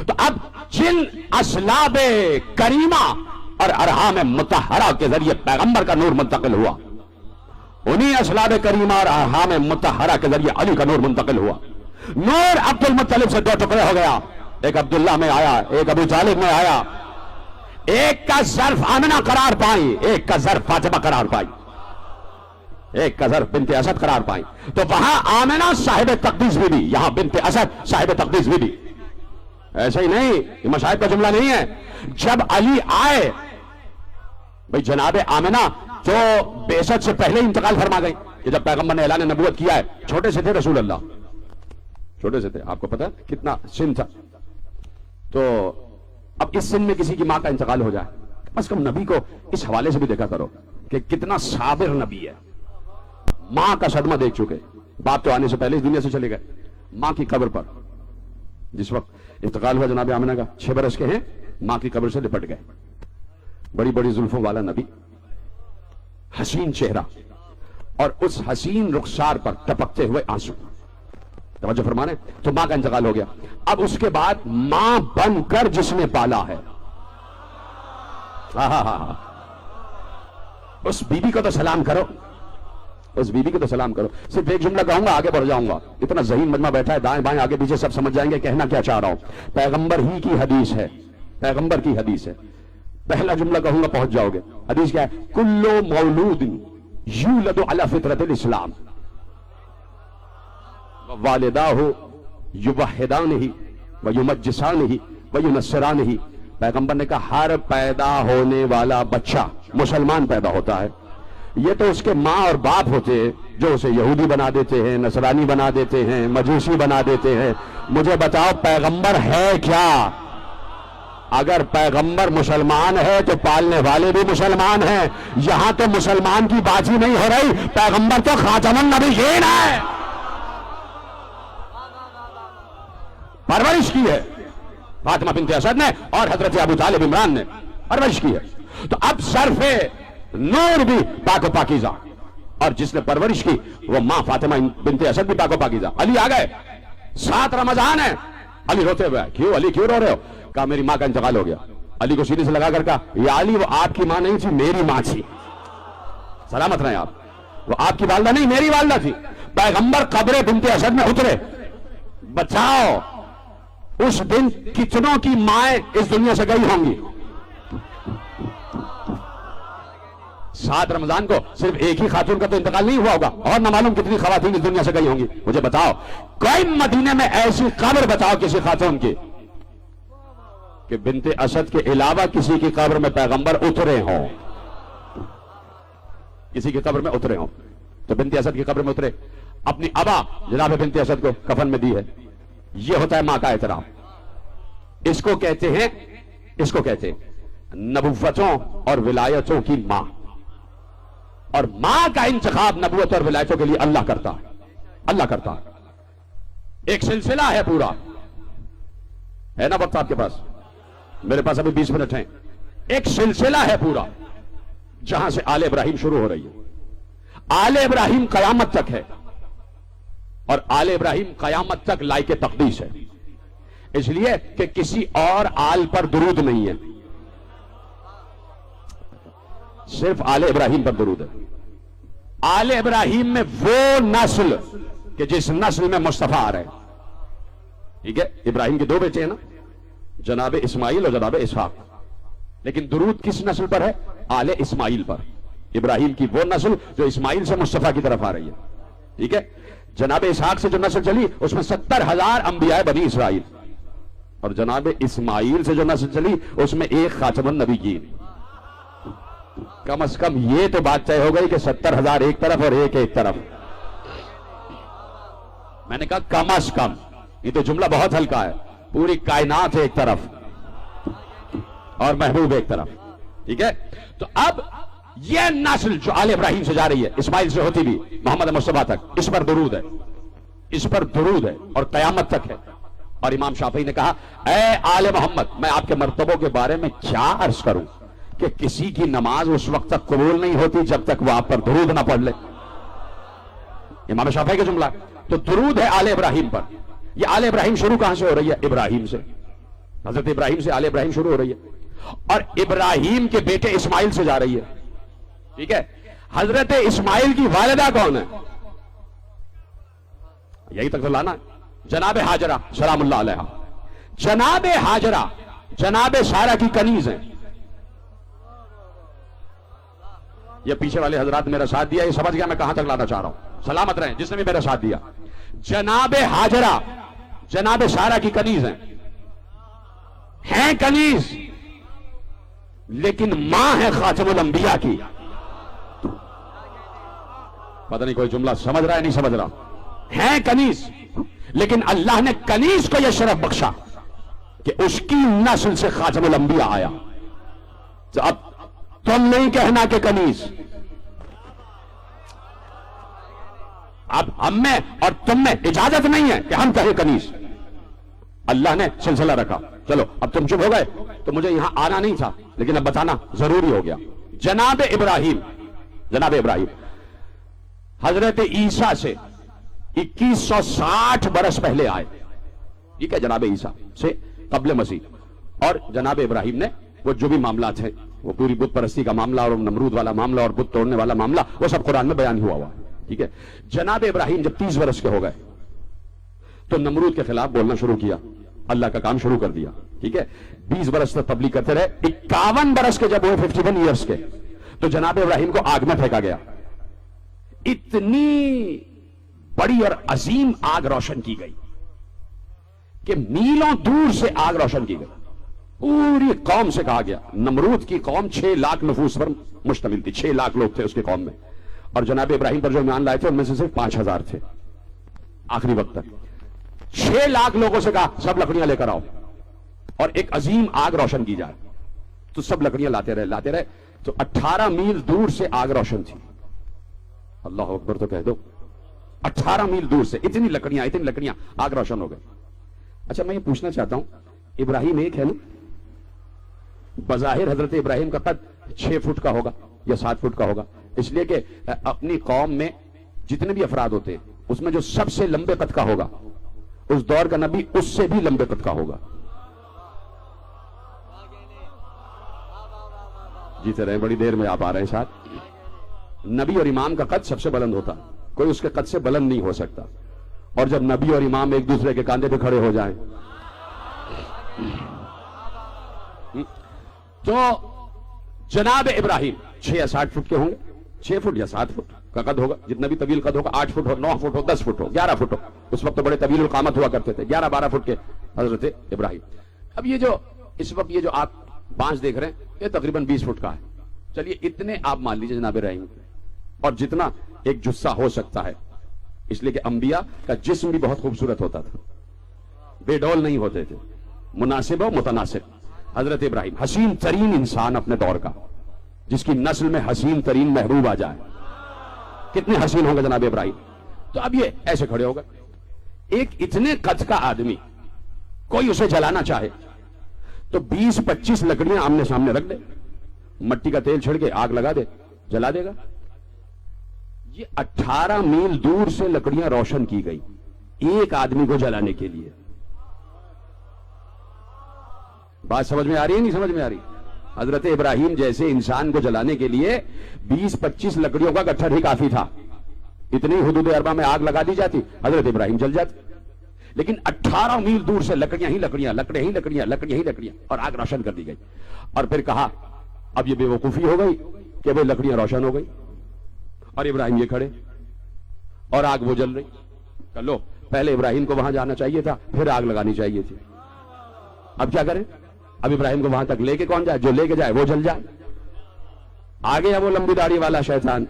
تو اب جن اسلاب کریمہ اور ارحام مطہرہ کے ذریعے پیغمبر کا نور منتقل ہوا، انہی اسلاب کریمہ اور ارحام مطہرہ کے ذریعے علی کا نور منتقل ہوا. نور عبد المطلب سے 2 ٹکڑے ہو گیا، ایک عبداللہ میں آیا، ایک ابو طالب میں آیا. ایک کا ظرف آمنہ قرار پائی، ایک کا ظرف فاطمہ قرار پائی، ایک کا ظرف بنت اسد قرار پائی. تو وہاں آمنہ صاحب تقدیس بھی دی، یہاں بنت اسد صاحب تقدیس بھی دی. ایسا ہی نہیں، یہ مشاہد کا جملہ نہیں ہے. جب علی آئے، بھئی جناب آمنہ جو بعثت سے پہلے انتقال فرما گئی کہ جب پیغمبر نے اعلان نبوت کیا ہے، چھوٹے سے تھے رسول اللہ، چھوٹے سے تھے. آپ کو پتہ کتنا سن تھا. تو اب اس سن میں کسی کی ماں کا انتقال ہو جائے، کم از کم نبی کو اس حوالے سے بھی دیکھا کرو کہ کتنا صابر نبی ہے. ماں کا صدمہ دیکھ چکے، باپ تو آنے سے پہلے اس دنیا سے چلے گئے. ماں کی قبر پر جس وقت انتقال ہوا جناب آمنہ کا، 6 برس کے ہیں، ماں کی قبر سے لپٹ گئے. بڑی بڑی زلفوں والا نبی، حسین چہرہ، اور اس حسین رخسار پر ٹپکتے ہوئے آنسو. توجہ فرمانے. تو ماں کا انتقال ہو گیا. اب اس کے بعد ماں بن کر جس نے پالا ہے، اس بی بی کو تو سلام کرو، اس بی بی کو تو سلام کرو. صرف ایک جملہ کہوں گا، آگے بڑھ جاؤں گا. اتنا ذہین مجمع بیٹھا ہے، دائیں بائیں آگے پیچھے سب سمجھ جائیں گے کہنا کیا چاہ رہا ہوں. پیغمبر ہی کی حدیث ہے، پیغمبر کی حدیث ہے. پہلا جملہ کہوں گا پہنچ جاؤ گے. حدیث کیا ہے؟ کلو مولود یولد علی فطرت الاسلام والداہ یوحدانہ ویمجسانہ وینصرانہ. پیغمبر نے کہا ہر پیدا ہونے والا بچہ مسلمان پیدا ہوتا ہے. یہ تو اس کے ماں اور باپ ہوتے ہیں جو اسے یہودی بنا دیتے ہیں، نصرانی بنا دیتے ہیں، مجوسی بنا دیتے ہیں. مجھے بتاؤ پیغمبر ہے کیا؟ اگر پیغمبر مسلمان ہے تو پالنے والے بھی مسلمان ہیں. یہاں تو مسلمان کی بازی نہیں ہو رہی، پیغمبر تو خاتم النبیین ہے. پرورش کی ہے فاطمہ بنت اسد نے اور حضرت ابو طالب عمران نے پرورش کی ہے. تو اب صرف نور بھی پاک و پاکیزہ، اور جس نے پرورش کی وہ ماں فاطمہ بنت اسد بھی پاک و پاکیزہ. علی آ گئے، 7 رمضان ہے. علی روتے ہوئے، کیوں علی کیوں رو رہے ہو؟ کہا میری ماں کا انتقال ہو گیا. علی کو سینے سے لگا کر کہا یا علی وہ آپ کی ماں نہیں تھی، میری ماں تھی. سلامت رہیں آپ. وہ آپ کی والدہ نہیں، میری والدہ تھی. پیغمبر قبر بنت اسد میں اترے. بچاؤ، اس دن کتنوں کی مائیں اس دنیا سے گئی ہوں گی. 7 رمضان کو صرف ایک ہی خاتون کا تو انتقال نہیں ہوا ہوگا، اور نہ معلوم کتنی خواتین اس دنیا سے گئی ہوں گی. مجھے بتاؤ کوئی مدینے میں ایسی قبر بتاؤ کسی خاتون کی کہ بنت اسد کے علاوہ کسی کی قبر میں پیغمبر اترے ہوں، کسی کی قبر میں اترے ہوں. تو بنت اسد کی قبر میں اترے، اپنی ابا جناب بنت اسد کو کفن میں دی ہے. یہ ہوتا ہے ماں کا احترام. اس کو کہتے ہیں نبوتوں اور ولایتوں کی ماں. اور ماں کا انتخاب نبوت اور ولایتوں کے لیے اللہ کرتا ہے. ایک سلسلہ ہے پورا، ہے نا وقت آپ کے پاس؟ میرے پاس ابھی 20 منٹ ہیں. ایک سلسلہ ہے پورا جہاں سے آل ابراہیم شروع ہو رہی ہے. آل ابراہیم قیامت تک ہے، اور آل ابراہیم قیامت تک لائق تقدیس ہے. اس لیے کہ کسی اور آل پر درود نہیں ہے، صرف آل ابراہیم پر درود ہے. آل ابراہیم میں وہ نسل کہ جس نسل میں مصطفیٰ آ رہے ہیں. ٹھیک ہے، ابراہیم کے 2 بیٹے ہیں نا، جناب اسماعیل اور جناب اسحاق. لیکن درود کس نسل پر ہے؟ آل اسماعیل پر. ابراہیم کی وہ نسل جو اسماعیل سے مصطفیٰ کی طرف آ رہی ہے. ٹھیک ہے، جناب اسحاق سے جو نسل چلی اس میں 70,000 انبیاء بنی اسرائیل، اور جناب اسماعیل سے جو نسل چلی اس میں ایک خاتم النبیین. کم از کم یہ تو بات طے ہو گئی کہ 70,000 ایک طرف اور ایک طرف. میں نے کہا کم از کم، یہ تو جملہ بہت ہلکا ہے. پوری کائنات ایک طرف اور محبوب ایک طرف. ٹھیک ہے، تو اب یہ نسل جو آل ابراہیم سے جا رہی ہے، اسماعیل سے ہوتی بھی محمد مصطفیٰ تک، اس پر درود ہے اور قیامت تک ہے. اور امام شافعی نے کہا اے آل محمد، میں آپ کے مرتبوں کے بارے میں کیا عرض کروں کہ کسی کی نماز اس وقت تک قبول نہیں ہوتی جب تک وہ آپ پر درود نہ پڑھ لے. امام شافعی کا جملہ. تو درود ہے آل ابراہیم پر. یہ آل ابراہیم شروع کہاں سے ہو رہی ہے؟ ابراہیم سے. حضرت ابراہیم سے آل ابراہیم شروع ہو رہی ہے، اور ابراہیم کے بیٹے اسماعیل سے جا رہی ہے. ٹھیک ہے، حضرت اسماعیل کی والدہ کون ہے؟ یہی تک تو لانا ہے. جناب ہاجرہ سلام اللہ علیہا. جناب ہاجرہ جناب سارہ کی کنیز ہیں. یہ پیچھے والے حضرات میرا ساتھ دیا، یہ سمجھ گیا میں کہاں تک لانا چاہ رہا ہوں. سلامت رہیں جس نے بھی میرا ساتھ دیا. جناب ہاجرہ جناب سارہ کی کنیز ہیں کنیز، لیکن ماں ہے خاتم الانبیاء کی. پتہ نہیں کوئی جملہ سمجھ رہا ہے نہیں سمجھ رہا. ہیں کنیز، لیکن اللہ نے کنیز کو یہ شرف بخشا کہ اس کی نسل سے خاتم الانبیاء آیا. تو اب تم نہیں کہنا کہ کنیز، اب ہم میں اور تم میں اجازت نہیں ہے کہ ہم کہیں کنیز. اللہ نے سلسلہ رکھا. چلو اب تم چپ ہو گئے تو مجھے یہاں آنا نہیں تھا، لیکن اب بتانا ضروری ہو گیا. جناب ابراہیم حضرت عیسیٰ سے 2160 برس پہلے آئے. ٹھیک ہے، جناب عیسیٰ سے قبل مسیح. اور جناب ابراہیم نے وہ جو بھی معاملات ہیں، وہ پوری بت پرستی کا معاملہ اور نمرود والا معاملہ اور بت توڑنے والا معاملہ، وہ سب قرآن میں بیان ہوا ہے. ٹھیک ہے، جناب ابراہیم جب 30 برس کے ہو گئے تو نمرود کے خلاف بولنا شروع کیا، اللہ کا کام شروع کر دیا. ٹھیک ہے, 20 برس تک تبلیغ کرتے رہے. 51 برس کے جب ہوئے, 51 ایئرس کے, تو جناب ابراہیم کو آگ میں پھینکا گیا. اتنی بڑی اور عظیم آگ روشن کی گئی کہ میلوں دور سے آگ روشن کی گئی. پوری قوم سے کہا گیا, نمرود کی قوم 6 لاکھ نفوس پر مشتمل تھی, 6 لاکھ لوگ تھے اس کی قوم میں, اور جناب ابراہیم پر جو ایمان لائے تھے ان میں سے صرف 5000 تھے آخری وقت تک. 6 لاکھ لوگوں سے کہا سب لکڑیاں لے کر آؤ اور ایک عظیم آگ روشن کی جائے. تو سب لکڑیاں لاتے رہے, تو 18 میل دور سے آگ روشن تھی. اللہ اکبر تو کہہ دو, 18 میل دور سے اتنی لکڑیاں آگ روشن ہو گئی. اچھا میں یہ پوچھنا چاہتا ہوں, ابراہیم ایک ہے نا, بظاہر حضرت ابراہیم کا قد 6 فٹ کا ہوگا یا 7 فٹ کا ہوگا, اس لیے کہ اپنی قوم میں جتنے بھی افراد ہوتے ہیں اس میں جو سب سے لمبے قد کا ہوگا اس دور کا نبی اس سے بھی لمبے قد کا ہوگا. جیتے رہے, بڑی دیر میں آپ آ رہے ہیں ساتھ. نبی اور امام کا قد سب سے بلند ہوتا, کوئی اس کے قد سے بلند نہیں ہو سکتا. اور جب نبی اور امام ایک دوسرے کے کاندھے پہ کھڑے ہو جائیں تو جناب ابراہیم 6 یا 7 فٹ کے ہوں گے, 6 فٹ یا 7 فٹ کا قد ہوگا. جتنا بھی طویل قد ہوگا, 8 فٹ ہو, 9 فٹ ہو, 10 فٹ ہو, 11 فٹ ہو, اس وقت تو بڑے طویل القامت ہوا کرتے تھے, 11-12 فٹ کے حضرت ابراہیم. اب یہ جو اس وقت یہ جو آپ بانس دیکھ رہے ہیں یہ تقریباً 20 فٹ کا ہے. چلیے اتنے آپ مان لیجئے جناب ابراہیم, اور جتنا ایک جثہ ہو سکتا ہے, اس لیے کہ انبیاء کا جسم بھی بہت خوبصورت ہوتا تھا, بے ڈول نہیں ہوتے تھے, مناسب و متناسب. حضرت ابراہیم حسین ترین انسان اپنے دور کا, جس کی نسل میں حسین ترین محبوب آ جائے, کتنے حسین ہوں گے جناب ابراہیم. تو اب یہ ایسے کھڑے ہو گئے. ایک اتنے قد کا آدمی کوئی اسے جلانا چاہے تو 20-25 لکڑیاں آمنے سامنے رکھ دے, مٹی کا تیل چھڑ کے آگ لگا دے, جلا دے گا. یہ 18 میل دور سے لکڑیاں روشن کی گئی ایک آدمی کو جلانے کے لیے. بات سمجھ میں آ رہی ہے نہیں سمجھ میں آ رہی؟ حضرت ابراہیم جیسے انسان کو جلانے کے لیے 20-25 لکڑیوں کا گٹھر ہی کافی تھا. اتنی حدود اربع میں آگ لگا دی جاتی, حضرت ابراہیم جل جاتے. لیکن 18 میل دور سے لکڑیاں ہی لکڑیاں اور آگ روشن کر دی گئی. اور پھر کہا اب یہ بے وقوفی ہو گئی کہ وہ لکڑیاں روشن ہو گئی اور ابراہیم یہ کھڑے اور آگ وہ جل رہی. کر لو, پہلے ابراہیم کو وہاں جانا چاہیے تھا, پھر آگ لگانی چاہیے تھی. اب کیا کریں؟ اب ابراہیم کو وہاں تک لے کے کون جائے؟ جو لے کے جائے وہ جل جائے. آگے ہے وہ لمبی داڑھی والا شیطان,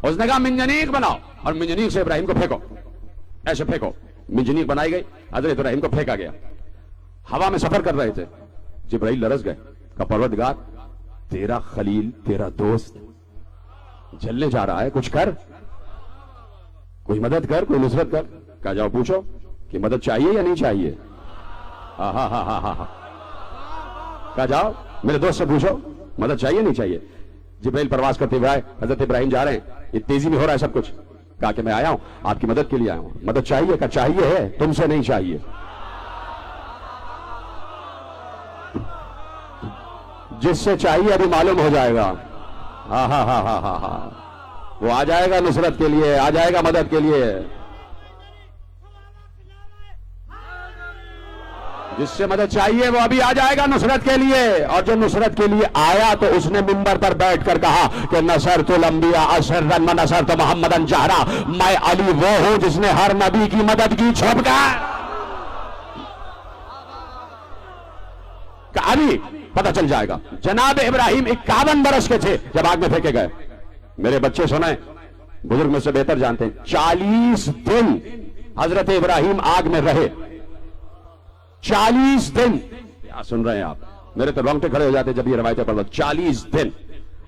اس نے کہا منجنیق بناؤ, اور منجنیق سے ابراہیم کو پھینکو, ایسے پھینکو. منجنیق بنائی گئی, حضرت ابراہیم کو پھینکا گیا. ہوا میں سفر کر رہے تھے, جبرائیل لرز گئے, کہ پروردگار تیرا خلیل تیرا دوست جلنے جا رہا ہے, کچھ کر, کوئی مدد کر, کوئی نصرت کر. کہا جاؤ پوچھو کہ مدد چاہیے یا نہیں چاہیے. کہا جاؤ میرے دوست سے پوچھو مدد چاہیے نہیں چاہیے. جبرائیل پرواز کرتے ہوئے آئے, حضرت ابراہیم جا رہے ہیں, یہ تیزی میں ہو رہا ہے سب کچھ. کہا کہ میں آیا ہوں آپ کی مدد کے لیے آیا ہوں. مدد چاہیے؟ کہا چاہیے ہے, تم سے نہیں چاہیے. جس سے چاہیے ابھی معلوم ہو جائے گا. وہ آ جائے گا نصرت کے لیے, آ جائے گا مدد کے لیے. جس سے مدد چاہیے وہ ابھی آ جائے گا نصرت کے لیے. اور جو نصرت کے لیے آیا تو اس نے منبر پر بیٹھ کر کہا کہ نصرت الانبیاء سرا ونصرت محمدا جہرا, میں علی وہ ہوں جس نے ہر نبی کی مدد کی چھپ کر. کہ علی پتہ چل جائے گا. جناب ابراہیم 51 برس کے تھے جب آگ میں پھینکے گئے. میرے بچے سنیں, بزرگ میں سے بہتر جانتے ہیں, 40 دن حضرت ابراہیم آگ میں رہے. 40 دن. کیا سن رہے ہیں آپ؟ میرے تو رونگٹے کھڑے ہو جاتے جب یہ روایتیں پڑھتا. 40 دن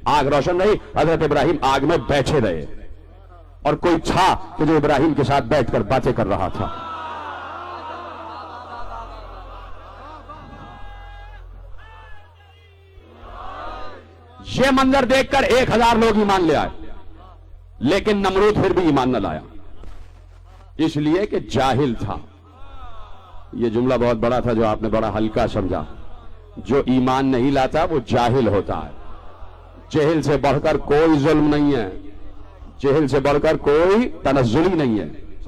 آگ روشن رہی, حضرت ابراہیم آگ میں بیٹھے رہے, اور کوئی تھا کہ جو ابراہیم کے ساتھ بیٹھ کر باتیں کر رہا تھا. یہ منظر دیکھ کر 1000 لوگ ایمان لے آئے, لیکن نمرود پھر بھی ایمان نہ لایا, اس لیے کہ جاہل تھا. یہ جملہ بہت بڑا تھا جو آپ نے بڑا ہلکا سمجھا. جو ایمان نہیں لاتا وہ جاہل ہوتا ہے. جہل سے بڑھ کر کوئی ظلم نہیں ہے, جہل سے بڑھ کر کوئی تنزلی نہیں ہے.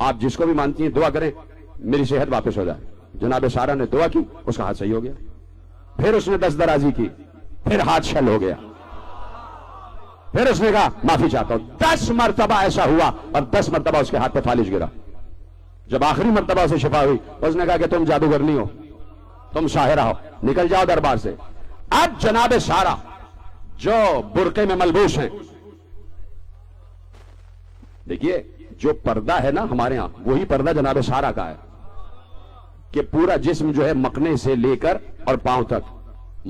آپ جس کو بھی مانتی ہیں دعا کریں میری صحت واپس ہو جائے. جناب سارا نے دعا کی, اس کا ہاتھ صحیح ہو گیا. پھر اس نے دست درازی کی, پھر ہاتھ شل ہو گیا. پھر اس نے کہا معافی چاہتا ہوں. 10 مرتبہ ایسا ہوا اور 10 مرتبہ اس کے ہاتھ پہ فالج گرا. جب آخری مرتبہ اسے شفا ہوئی اس نے کہا کہ تم جادوگر نہیں ہو, تم ساحرہ ہو, نکل جاؤ دربار سے. اب جناب سارا جو برقعے میں ملبوس ہیں, دیکھیے جو پردہ ہے نا ہمارے ہاں وہی پردہ جناب سارا کا ہے کہ پورا جسم جو ہے مکنے سے لے کر اور پاؤں تک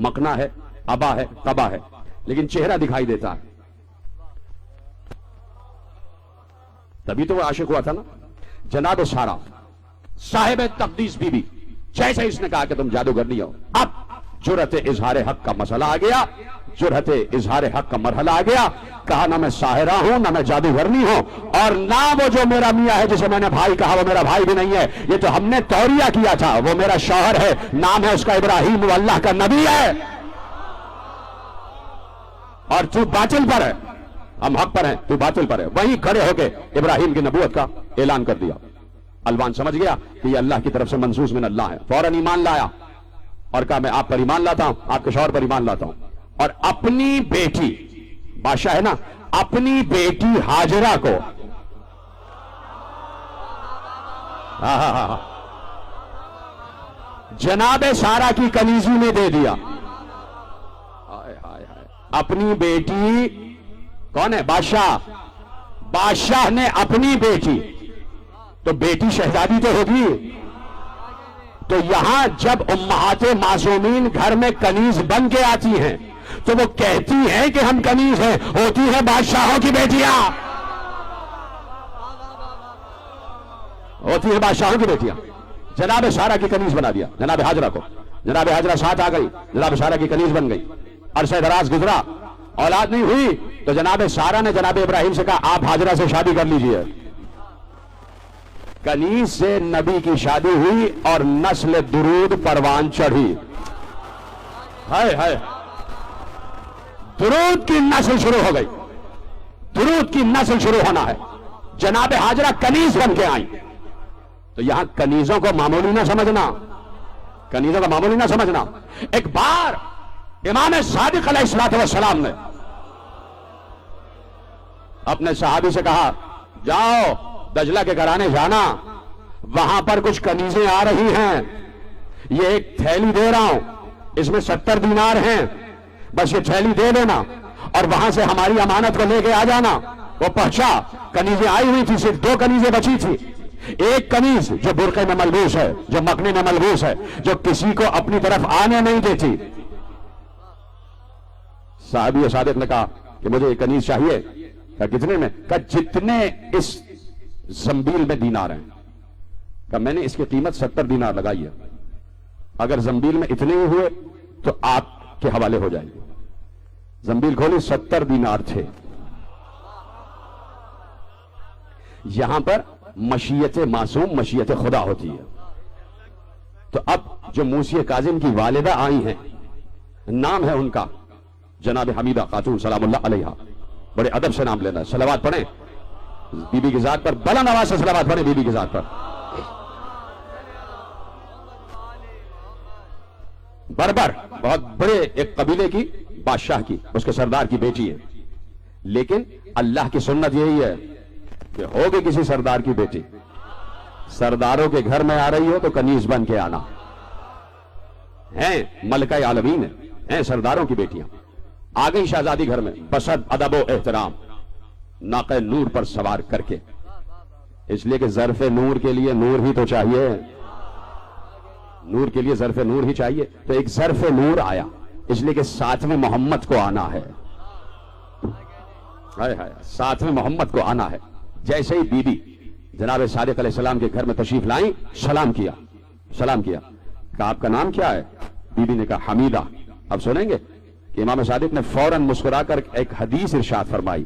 مکنا ہے, ابا ہے, قبا ہے, لیکن چہرہ دکھائی دیتا ہے. تبھی تو وہ عاشق ہوا تھا نا. جناب سارا صاحب تقدیس بی بی, جیسے اس نے کہا کہ تم جادوگر نہیں ہو, اب جرأت اظہار حق کا مسئلہ آ گیا, جرأت اظہار حق کا مرحلہ آ گیا. کہا نہ میں ساحرہ ہوں نہ میں جادوگرنی ہوں, اور نہ وہ جو میرا میاں ہے جسے میں نے بھائی کہا وہ میرا بھائی بھی نہیں ہے. یہ تو ہم نے توریہ کیا تھا, وہ میرا شوہر ہے, نام ہے اس کا ابراہیم, وہ اللہ کا نبی ہے, اور تو باطل پر ہے, ہم حق پر ہیں, تو باطل پر ہے. وہیں کھڑے ہو کے ابراہیم کی نبوت کا اعلان کر دیا. الوان سمجھ گیا کہ یہ اللہ کی طرف سے منصوص من اللہ ہے, فوراً ایمان لایا اور کہا میں آپ پر ایمان لاتا ہوں, آپ کے شوہر پر ایمان لاتا ہوں, اور اپنی بیٹی, بادشاہ ہے نا, اپنی بیٹی ہاجرہ کو جناب سارا کی کنیزی میں دے دیا. اپنی بیٹی, کون ہے؟ بادشاہ. بادشاہ نے اپنی بیٹی, تو بیٹی شہزادی تو ہوگی. تو یہاں جب امہات معصومین گھر میں کنیز بن کے آتی ہیں تو وہ کہتی ہیں کہ ہم کنیز ہیں, ہوتی ہے بادشاہوں کی بیٹیاں, ہوتی ہے بادشاہوں کی بیٹیاں. جناب سارا کی کنیز بنا دیا جناب ہاجرہ کو. جناب ہاجرہ ساتھ آ گئی, جناب سارا کی کنیز بن گئی. عرصہ دراز گزرا, اولاد نہیں ہوئی, تو جناب سارا نے جناب ابراہیم سے کہا آپ ہاجرہ سے شادی کر لیجئے. کنیز سے نبی کی شادی ہوئی اور نسل درود پروان چڑھی. ہائے ہائے, درود کی نسل شروع ہو گئی, درود کی نسل شروع ہونا ہے. جناب ہاجرہ کنیز بن کے آئیں. تو یہاں کنیزوں کو معمولی نہ سمجھنا, کنیزوں کو معمولی نہ سمجھنا. ایک بار امام صادق علیہ السلام نے اپنے صحابی سے کہا جاؤ دجلہ کے گھرانے جانا, وہاں پر کچھ کنیزیں آ رہی ہیں, یہ ایک تھیلی دے رہا ہوں, اس میں 70 دینار ہیں, بس یہ تھیلی دے دینا اور وہاں سے ہماری امانت کو لے کے آ جانا. وہ پہنچا, کنیزیں آئی ہوئی تھی, صرف 2 کنیزیں بچی تھی. ایک کنیز جو برقعے میں ملبوس ہے, جو مکنے میں ملبوس ہے, جو کسی کو اپنی طرف آنے نہیں دیتی. صحابی صادق نے کہا کہ مجھے یہ کنیز چاہیے. کہا کتنے میں؟ کہا جتنے اس زنبیل میں دینار ہیں. کہا میں نے اس کی قیمت 70 دینار لگائی ہے, اگر زنبیل میں اتنے ہی ہوئے تو آپ کے حوالے ہو جائیں گے. زنبیل کھولی, 70 دینار تھے. یہاں پر مشیت معصوم مشیت خدا ہوتی ہے. تو اب جو موسی کاظم کی والدہ آئی ہیں, نام ہے ان کا جناب حمیدہ خاتون سلام اللہ علیہا. بڑے ادب سے نام لینا, صلوات پڑھیں بی بی کی ذات پر, بلند آواز سے صلوات پڑھیں بی بی کی ذات پر. بربر بہت بڑے ایک قبیلے کی بادشاہ کی, اس کے سردار کی بیٹی ہے. لیکن اللہ کی سنت یہی ہے کہ ہوگی کسی سردار کی بیٹی, سرداروں کے گھر میں آ رہی ہو تو کنیز بن کے آنا. ہیں ملکہ عالمین ہیں سرداروں کی بیٹیاں. آ گئی شہزادی گھر میں, بصد ادب و احترام, ناقہ نور پر سوار کر کے, اس لیے کہ ظرف نور کے لیے نور ہی تو چاہیے, نور کے لیے ظرف نور ہی چاہیے. تو ایک ظرف نور آیا, اس لیے کہ ساتھ میں محمد کو آنا ہے, ساتھ میں محمد کو آنا ہے. جیسے ہی بی بی جناب صادق علیہ السلام کے گھر میں تشریف لائیں, سلام کیا, سلام کیا. کہا آپ کا نام کیا ہے؟ بی بی نے کہا حمیدہ. اب سنیں گے کہ امام صادق نے فوراً مسکرا کر ایک حدیث ارشاد فرمائی.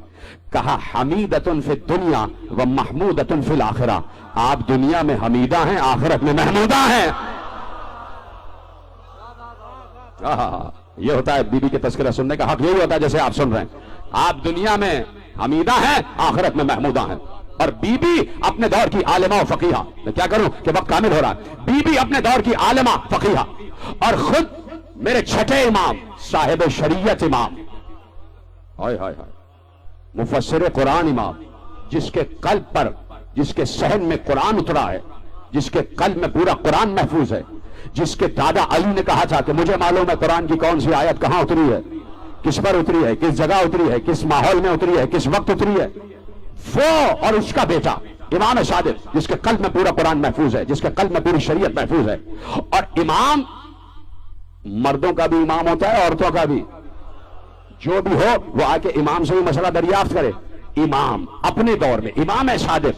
کہا حمیدۃ فی الدنیا و محمودۃ فی الآخرہ. آپ دنیا میں حمیدہ ہیں, آخرت میں محمودہ ہیں. یہ ہوتا ہے بی بی کے تذکرہ سننے کا حق, یہی ہوتا ہے جیسے آپ سن رہے ہیں. آپ دنیا میں حمیدہ ہیں, آخرت میں محمودہ ہیں. اور بی بی اپنے دور کی عالمہ و فقیہہ. میں کیا کروں کہ وقت کامل ہو رہا ہے. بی بی اپنے دور کی عالمہ فقیہہ اور خود میرے چھٹے امام صاحب شریعت امام ہائے ہائے ہائے مفسر قرآن امام, جس کے قلب پر, جس کے صحن میں قرآن اترا ہے, جس کے قلب میں پورا قرآن محفوظ ہے, جس کے دادا علی نے کہا تھا کہ مجھے معلوم ہے قرآن کی کون سی آیت کہاں اتری ہے, کس پر اتری ہے, کس جگہ اتری ہے, کس ماحول میں اتری ہے, کس وقت اتری ہے. وہ اور اس کا بیٹا امام صادق, جس کے قلب میں پورا قرآن محفوظ ہے, جس کے قلب میں پوری شریعت محفوظ ہے. اور امام مردوں کا بھی امام ہوتا ہے, عورتوں کا بھی. جو بھی ہو وہ آ کے امام سے بھی مسئلہ دریافت کرے. امام اپنے دور میں امام صادق,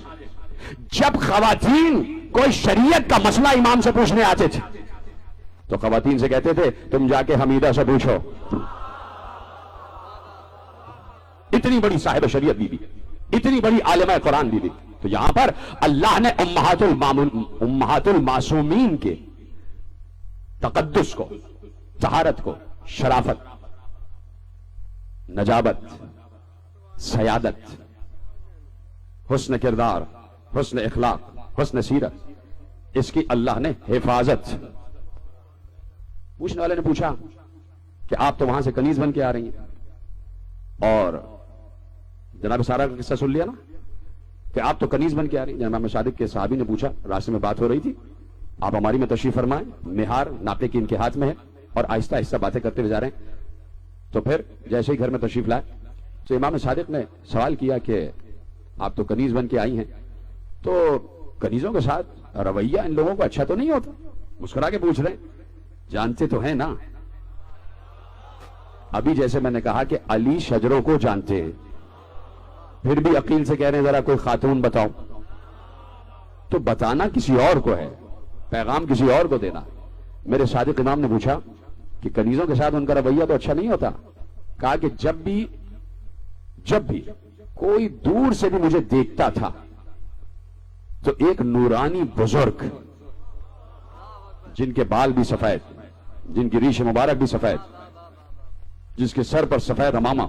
جب خواتین کوئی شریعت کا مسئلہ امام سے پوچھنے آتے تھے تو خواتین سے کہتے تھے تم جا کے حمیدہ سے پوچھو. اتنی بڑی صاحب شریعت بی بی, اتنی بڑی عالمہ قرآن بی بی. تو یہاں پر اللہ نے امہات المعصومین کے تقدس کو, طہارت کو, شرافت, نجابت, سیادت, حسن کردار, حسن اخلاق, حسن سیرت, اس کی اللہ نے حفاظت. پوچھنے والے نے پوچھا کہ آپ تو وہاں سے کنیز بن کے آ رہی ہیں, اور جناب سارا کا قصہ سن لیا نا کہ آپ تو کنیز بن کے آ رہی ہیں. جناب صادق کے صحابی نے پوچھا, راستے میں بات ہو رہی تھی, آپ ہماری میں تشریف فرمائیں, مہار ناپے کی ان کے ہاتھ میں ہے اور آہستہ آہستہ باتیں کرتے ہوئے جا رہے ہیں. تو پھر جیسے ہی گھر میں تشریف لائے تو امام صادق نے سوال کیا کہ آپ تو کنیز بن کے آئی ہیں, تو کنیزوں کے ساتھ رویہ ان لوگوں کو اچھا تو نہیں ہوتا؟ مسکرا کے پوچھ رہے ہیں, جانتے تو ہیں نا. ابھی جیسے میں نے کہا کہ علی شجروں کو جانتے ہیں, پھر بھی عقیل سے کہہ رہے ہیں ذرا کوئی خاتون بتاؤ. تو بتانا کسی اور کو ہے, پیغام کسی اور کو دینا. میرے صادق امام نے پوچھا کہ کنیزوں کے ساتھ ان کا رویہ تو اچھا نہیں ہوتا. کہا کہ جب بھی کوئی دور سے بھی مجھے دیکھتا تھا تو ایک نورانی بزرگ, جن کے بال بھی سفید, جن کی ریش مبارک بھی سفید, جس کے سر پر سفید امامہ,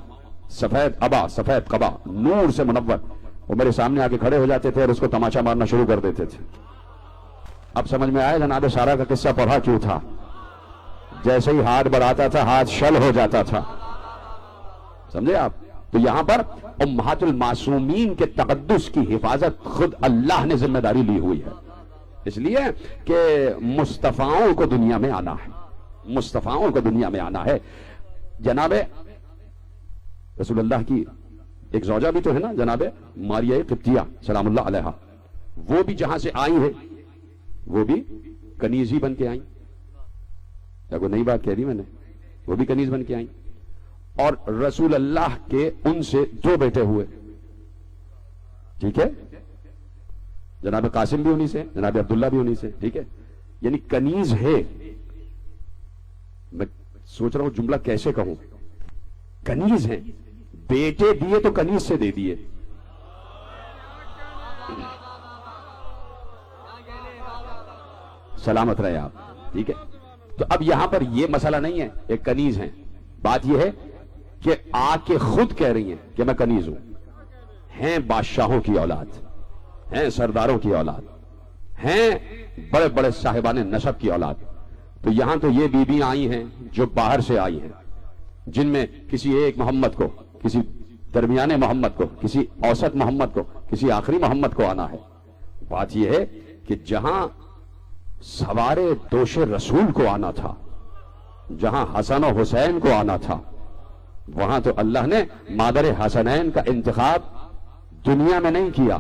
سفید ابا, سفید قبا, نور سے منور, وہ میرے سامنے آ کے کھڑے ہو جاتے تھے اور اس کو تماشا مارنا شروع کر دیتے تھے. اب سمجھ میں آیا جناب سارا کا قصہ پڑھا کیوں تھا. جیسے ہی ہاتھ بڑھاتا تھا ہاتھ شل ہو جاتا تھا, سمجھے آپ. تو یہاں پر امہات المعصومین کے تقدس کی حفاظت خود اللہ نے ذمہ داری لی ہوئی ہے, اس لیے کہ مصطفیٰوں کو دنیا میں آنا ہے, مصطفیٰوں کو دنیا میں آنا ہے. جناب رسول اللہ کی ایک زوجہ بھی تو ہے نا, جناب ماریہ قبطیہ سلام اللہ علیہا, وہ بھی جہاں سے آئی ہے وہ بھی کنیز ہی بن کے آئیں. یا کوئی نئی بات کہہ دی میں نے, وہ بھی کنیز بن کے آئیں. اور رسول اللہ کے ان سے 2 بیٹے ہوئے, ٹھیک ہے, جناب قاسم بھی انہی سے, جناب عبداللہ بھی انہی سے, ٹھیک ہے. یعنی کنیز ہے. میں سوچ رہا ہوں جملہ کیسے کہوں, کنیز ہیں, بیٹے دیے تو کنیز سے دے دیے. سلامت رہے آپ, ٹھیک ہے. تو اب یہاں پر یہ مسئلہ نہیں ہے ایک کنیز ہیں, بات یہ ہے کہ آ کے خود کہہ رہی ہیں کہ میں کنیز ہوں. ہیں بادشاہوں کی اولاد, ہیں سرداروں کی اولاد, ہیں بڑے بڑے صاحبان نسب کی اولاد. تو یہاں تو یہ بیویاں آئی ہیں جو باہر سے آئی ہیں, جن میں کسی ایک محمد کو, کسی درمیانے محمد کو, کسی اوسط محمد کو, کسی آخری محمد کو آنا ہے. بات یہ ہے کہ جہاں سوارے دوش رسول کو آنا تھا, جہاں حسن و حسین کو آنا تھا, وہاں تو اللہ نے مادر حسنین کا انتخاب دنیا میں نہیں کیا,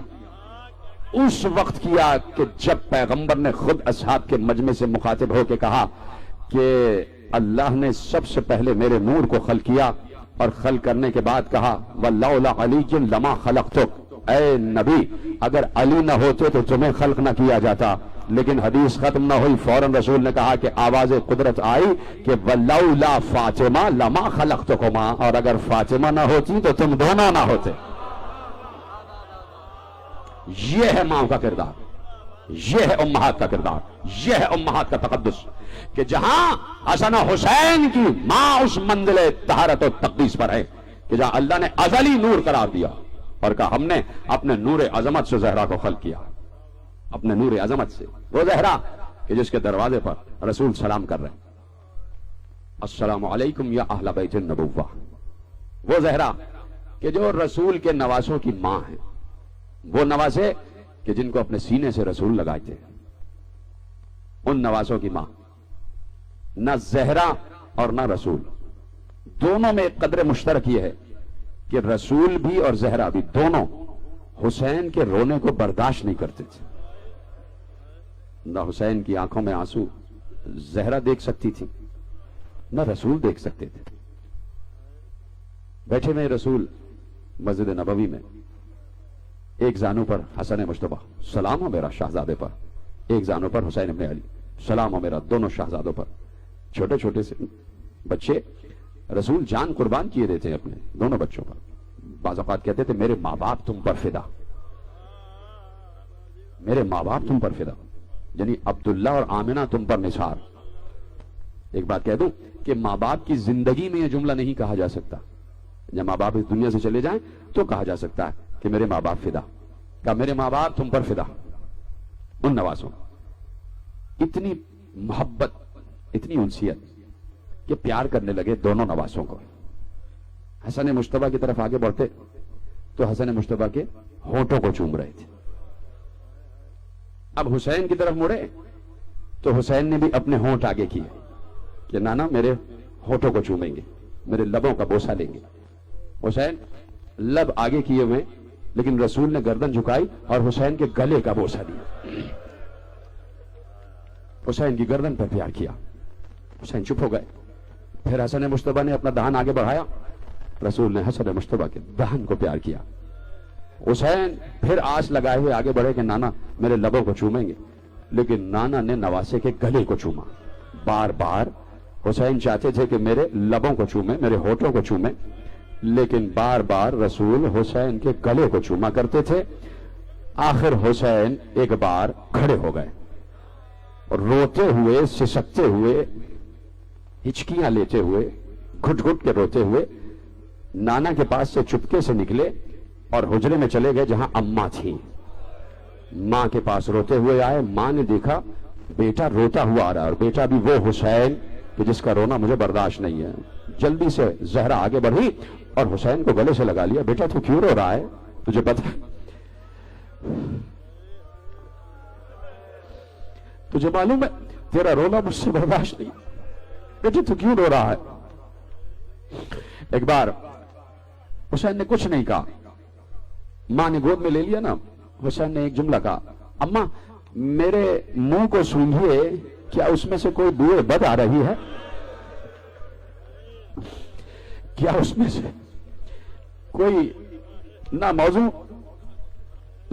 اس وقت کیا کہ جب پیغمبر نے خود اصحاب کے مجمع سے مخاطب ہو کے کہا کہ اللہ نے سب سے پہلے میرے نور کو خلق کیا, اور خلق کرنے کے بعد کہا وَلَوْلَا عَلِيٌّ لَمَا خَلَقْتُكَ, اے نبی اگر علی نہ ہوتے تو تمہیں خلق نہ کیا جاتا. لیکن حدیث ختم نہ ہوئی, فوراً رسول نے کہا کہ آواز قدرت آئی کہ وَلَوْلَا فاطمہ لَمَا خَلَقْتُكُمَا, اور اگر فاطمہ نہ ہوتی تو تم دونوں نہ ہوتے. یہ ہے ماں کا کردار, یہ ہے امہات کا کردار, یہ ہے امہات کا تقدس, کہ جہاں حسن و حسین کی ماں اس منزل طہارت و تقدیس پر ہے کہ جہاں اللہ نے ازلی نور قرار دیا, اور کہا ہم نے اپنے نور عظمت سے زہرا کو خلق کیا، اپنے نور عظمت سے، وہ زہرا کہ جس کے دروازے پر رسول سلام کر رہے ہیں، السلام علیکم یا اہل بیت النبوہ، وہ زہرا کہ جو رسول کے نواسوں کی ماں ہے، وہ نواسے کہ جن کو اپنے سینے سے رسول لگائے تھے، ان نواسوں کی ماں، نہ زہرا اور نہ رسول، دونوں میں ایک قدر مشترک یہ ہے کہ رسول بھی اور زہرا بھی دونوں حسین کے رونے کو برداشت نہیں کرتے تھے۔ نہ حسین کی آنکھوں میں آنسو زہرا دیکھ سکتی تھی، نہ رسول دیکھ سکتے تھے۔ بیٹھے میں رسول مسجد نبوی میں، ایک زانو پر حسن مجتبیٰ، سلام ہو میرا شہزادے پر، ایک زانو پر حسین ابن علی، سلام ہو میرا دونوں شہزادوں پر۔ چھوٹے چھوٹے سے بچے رسول جان قربان کیے دیتے ہیں اپنے دونوں بچوں پر۔ بعض اوقات کہتے تھے میرے ماں باپ تم پر فدا، میرے ماں باپ تم پر فدا، یعنی عبداللہ اور آمنہ تم پر نثار۔ ایک بات کہہ دوں کہ ماں باپ کی زندگی میں یہ جملہ نہیں کہا جا سکتا، جب ماں باپ اس دنیا سے چلے جائیں تو کہا جا سکتا ہے کہ میرے ماں باپ فدا، کہ میرے ماں باپ تم پر فدا۔ ان نواسوں اتنی محبت، اتنی انسیت کہ پیار کرنے لگے دونوں نواسوں کو۔ حسن مجتبیٰ کی طرف آگے بڑھتے تو حسن مجتبیٰ کے ہونٹوں کو چوم رہے تھے۔ اب حسین کی طرف مڑے تو حسین نے بھی اپنے ہونٹ آگے کیے کہ نانا میرے ہونٹوں کو چومیں گے، میرے لبوں کا بوسہ لیں گے۔ حسین لب آگے کیے ہوئے، لیکن رسول نے گردن جھکائی اور حسین کے گلے کا بوسہ دیا، حسین کی گردن پر پیار کیا۔ حسین چپ ہو گئے۔ پھر حسن مجتبیٰ نے اپنا دہن آگے بڑھایا، رسول نے حسن مجتبیٰ کے دہن کو پیار کیا۔ حسین پھر آس لگائے ہوئے آگے بڑھے کہ نانا میرے لبوں کو چومیں گے، لیکن نانا نے نواسے کے گلے کو چوما۔ بار بار حسین چاہتے تھے کہ میرے لبوں کو چومیں، میرے ہونٹوں کو چومیں، لیکن بار بار رسول حسین کے گلے کو چوما کرتے تھے۔ آخر حسین ایک بار کھڑے ہو گئے اور روتے ہوئے، سسکتے ہوئے، ہچکیاں لیتے ہوئے، گھٹ گھٹ کے روتے ہوئے نانا کے پاس سے چپکے سے نکلے اور حجرے میں چلے گئے جہاں اماں تھی۔ ماں کے پاس روتے ہوئے آئے، ماں نے دیکھا بیٹا روتا ہوا آ رہا ہے، اور بیٹا بھی وہ حسین کہ جس کا رونا مجھے برداشت نہیں ہے۔ جلدی سے زہرا آگے بڑھی اور حسین کو گلے سے لگا لیا، بیٹا تو کیوں رو رہا ہے؟ تجھے پتا، تجھے معلوم ہے تیرا رونا مجھ سے برداشت نہیں، بیٹا تو کیوں رو رہا ہے؟ ایک بار حسین نے کچھ نہیں کہا، ماں نے گود میں لے لیا نا، حسین نے ایک جملہ کہا، اماں میرے منہ کو سونگھیے، کیا اس میں سے کوئی بوئے بد آ رہی ہے؟ کیا اس میں سے کوئی نہ موضوع؟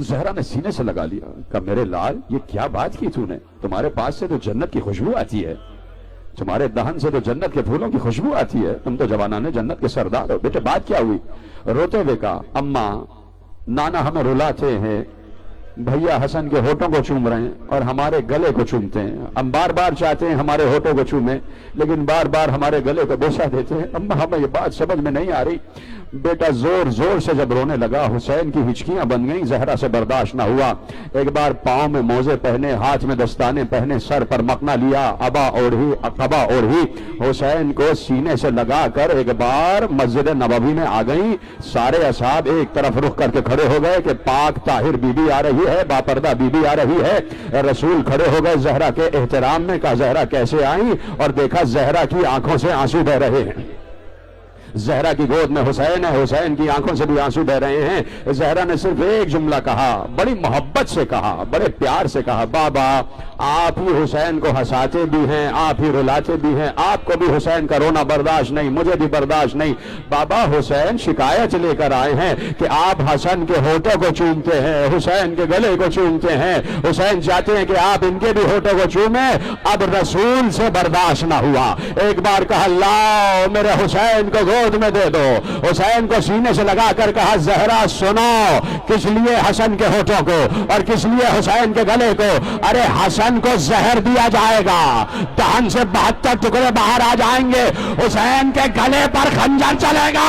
زہرا نے سینے سے لگا لیا، کہا میرے لال یہ کیا بات کی تو نے؟ تمہارے پاس سے تو جنت کی خوشبو آتی ہے، تمہارے دہن سے تو جنت کے پھولوں کی خوشبو آتی ہے، تم تو جوانان جنت کے سردار ہو۔ بیٹے بات کیا ہوئی؟ روتے ہوئے کہا، اماں نانا ہمیں رلاتے ہیں، بھیا حسن کے ہونٹوں کو چوم رہے ہیں اور ہمارے گلے کو چومتے ہیں، ہم بار بار چاہتے ہیں ہمارے ہونٹوں کو چومیں، لیکن بار بار ہمارے گلے کو بوسہ دیتے ہیں۔ اماں ہمیں یہ بات سمجھ میں نہیں آ رہی۔ بیٹا زور زور سے جب رونے لگا، حسین کی ہچکیاں بن گئیں، زہرا سے برداشت نہ ہوا، ایک بار پاؤں میں موزے پہنے، ہاتھ میں دستانے پہنے، سر پر مقنا لیا، قبا اوڑھی، حسین کو سینے سے لگا کر ایک بار مسجد نبوی میں آ گئیں۔ سارے اصحاب ایک طرف رخ کر کے کھڑے ہو گئے کہ پاک طاہر بی بی آ رہی ہے، باپردہ بی بی آ رہی ہے۔ رسول کھڑے ہو گئے زہرا کے احترام میں، کہا زہرا کیسے آئیں؟ اور دیکھا زہرا کی آنکھوں سے آنسو بہ رہے ہیں۔ زہرا کی گود میں حسین ہے، حسین کی آنکھوں سے بھی آنسو بہ رہے ہیں۔ زہرا نے صرف ایک جملہ کہا، بڑی محبت سے کہا، بڑے پیار سے کہا، بابا آپ ہی حسین کو ہنساتے بھی ہیں، آپ ہی رلاتے بھی ہیں، آپ کو بھی حسین کا رونا برداشت نہیں، مجھے بھی برداشت نہیں۔ بابا حسین شکایت لے کر آئے ہیں کہ آپ حسن کے ہونٹوں کو چومتے ہیں، حسین کے گلے کو چومتے ہیں، حسین چاہتے ہیں کہ آپ ان کے بھی ہونٹوں کو چومیں۔ اب رسول سے برداشت نہ ہوا، ایک بار کہا لاؤ میرے حسین کو گود میں دے دو۔ حسین کو سینے سے لگا کر کہا زہرا سنو، کس لیے حسن کے ہونٹوں کو اور کس لیے حسین کے گلے کو؟ ارے حسن کو زہر دیا جائے گا، دہن سے 72 ٹکڑے باہر آ جائیں گے، حسین کے گلے پر خنجر چلے گا۔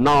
9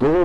2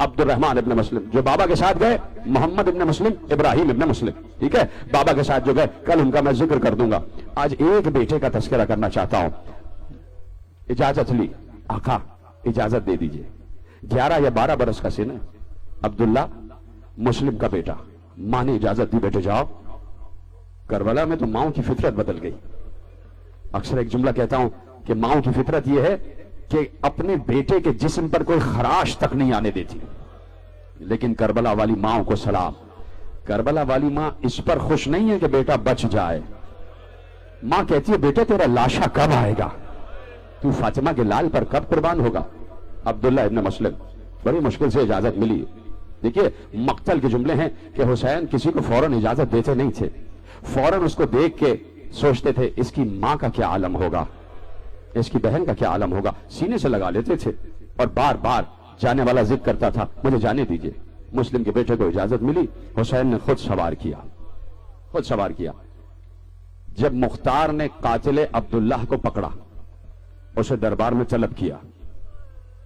عبد الرحمن ابن مسلم جو بابا کے ساتھ گئے، محمد ابن مسلم، ابراہیم ابن مسلم، ٹھیک ہے، بابا کے ساتھ جو گئے، کل ان کا میں ذکر کر دوں گا. آج ایک بیٹے کا تذکرہ کرنا چاہتا ہوں. اجازت لی، آقا اجازت دے دیجئے. 11 یا 12 برس کا سن ہے عبداللہ، مسلم کا بیٹا. ماں نے اجازت دی، بیٹے جاؤ. کربلا میں تو ماؤں کی فطرت بدل گئی. اکثر ایک جملہ کہتا ہوں کہ ماؤں کی فطرت یہ ہے کہ اپنے بیٹے کے جسم پر کوئی خراش تک نہیں آنے دیتی. لیکن کربلا والی ماؤں کو سلام. کربلا والی ماں اس پر خوش نہیں ہے کہ بیٹا بچ جائے. ماں کہتی ہے بیٹے تیرا لاشا کب آئے گا، تو فاطمہ کے لال پر کب قربان ہوگا. عبداللہ ابن مسلم بڑی مشکل سے اجازت ملی. دیکھیے مقتل کے جملے ہیں کہ حسین کسی کو فوراً اجازت دیتے نہیں تھے، فوراً اس کو دیکھ کے سوچتے تھے اس کی ماں کا کیا عالم ہوگا، اس کی بہن کا کیا عالم ہوگا. سینے سے لگا لیتے تھے اور بار بار جانے والا ضد کرتا تھا مجھے جانے دیجئے. مسلم کے بیٹے کو اجازت ملی، حسین نے خود سوار کیا. جب مختار نے قاتل عبداللہ کو پکڑا، اسے دربار میں طلب کیا،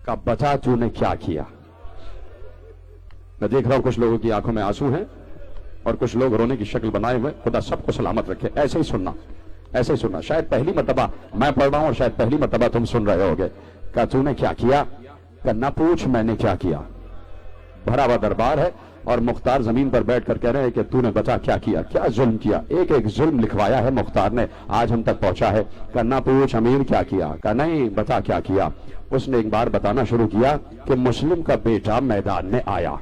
کہا بتا تو نے کیا کیا. میں دیکھ رہا ہوں کچھ لوگوں کی آنکھوں میں آنسو ہیں اور کچھ لوگ رونے کی شکل بنائے ہوئے. خدا سب کو سلامت رکھے. ایسے ہی سننا. شاید پہلی مرتبہ میں پڑھ رہا ہوں اور شاید پہلی مرتبہ تم سن رہے ہوگے. کہا تو نے کیا کیا؟ کہ نہ پوچھ میں نے کیا کیا. بھرا ہوا دربار ہے اور مختار زمین پر بیٹھ کر کہہ رہے ہیں کہ تو نے بتا کیا کیا، کیا ظلم کیا. ایک ایک ظلم لکھوایا ہے مختار نے، آج ہم تک پہنچا ہے. کہ نہ پوچھ امیر کیا کیا، کہ نہیں بتا کیا کیا. اس نے ایک بار بتانا شروع کیا کہ مسلم کا بیٹا میدان میں آیا.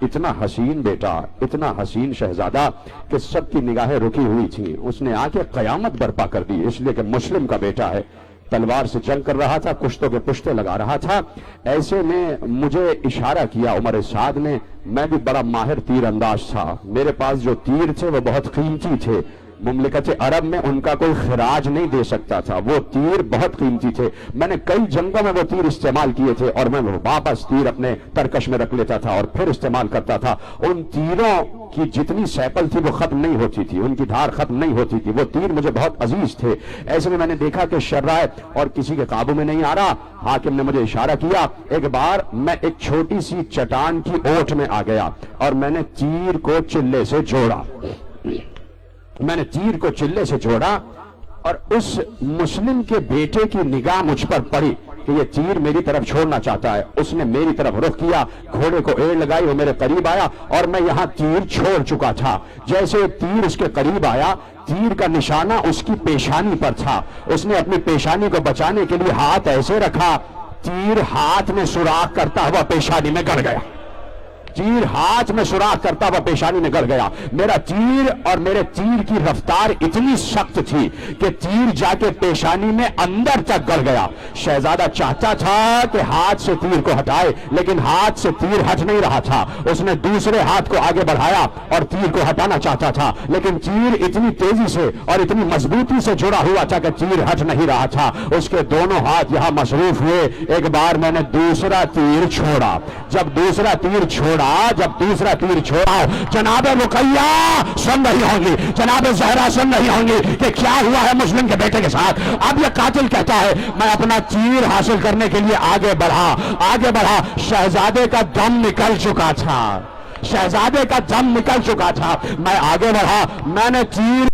اتنا حسین بیٹا، اتنا حسین شہزادہ کہ سب کی نگاہیں رکی ہوئی تھیں. اس نے آ کے قیامت برپا کر دی، اس لیے کہ مسلم کا بیٹا ہے. تلوار سے جنگ کر رہا تھا، کشتوں کے پشتے لگا رہا تھا. ایسے میں مجھے اشارہ کیا عمر سعد نے. میں بھی بڑا ماہر تیر انداز تھا، میرے پاس جو تیر تھے وہ بہت قیمتی تھے. مملکت عرب میں ان کا کوئی خراج نہیں دے سکتا تھا، وہ تیر بہت قیمتی تھے. میں نے کئی جنگوں میں وہ تیر استعمال کیے تھے اور میں واپس تیر اپنے ترکش میں رکھ لیتا تھا اور پھر استعمال کرتا تھا. ان تیروں کی جتنی سیپل تھی وہ ختم نہیں ہوتی تھی، ان کی دھار ختم نہیں ہوتی تھی. وہ تیر مجھے بہت عزیز تھے. ایسے میں نے دیکھا کہ شرائط اور کسی کے قابو میں نہیں آ رہا. حاکم نے مجھے اشارہ کیا. ایک بار میں ایک چھوٹی سی چٹان کی اوٹ میں آ گیا اور میں نے تیر کو چلے سے جوڑا. اور اس مسلم کے بیٹے کی نگاہ مجھ پر پڑی کہ یہ تیر میری طرف چھوڑنا چاہتا ہے. اس نے میری طرف رخ کیا، گھوڑے کو ایڑ لگائی، وہ میرے قریب آیا اور میں یہاں تیر چھوڑ چکا تھا. جیسے تیر اس کے قریب آیا، تیر کا نشانہ اس کی پیشانی پر تھا. اس نے اپنی پیشانی کو بچانے کے لیے ہاتھ ایسے رکھا، تیر ہاتھ میں سوراخ کرتا ہوا پیشانی میں گڑ گیا. تیر ہاتھ میں سوراخ کرتا ہوا پیشانی میں گڑ گیا. میرا تیر اور میرے تیر کی رفتار اتنی سخت تھی کہ تیر جا کے پیشانی میں اندر تک گڑ گیا. شہزادہ چاہتا تھا کہ ہاتھ سے تیر کو ہٹائے، لیکن ہاتھ سے تیر ہٹ نہیں رہا تھا. اس نے دوسرے ہاتھ کو آگے بڑھایا اور تیر کو ہٹانا چاہتا تھا، لیکن تیر اتنی تیزی سے اور اتنی مضبوطی سے جڑا ہوا تھا کہ تیر ہٹ نہیں رہا تھا. اس کے دونوں ہاتھ یہاں مصروف ہوئے. ایک بار میں نے دوسرا تیر چھوڑا. جب دوسرا تیر چھوڑا، جناب رقیہ سن رہی ہوں گی، جناب زہرا سن رہی ہوں گی کہ کیا ہوا ہے مسلم کے بیٹے کے ساتھ. اب یہ قاتل کہتا ہے میں اپنا تیر حاصل کرنے کے لیے آگے بڑھا. شہزادے کا دم نکل چکا تھا. میں آگے بڑھا. میں نے تیر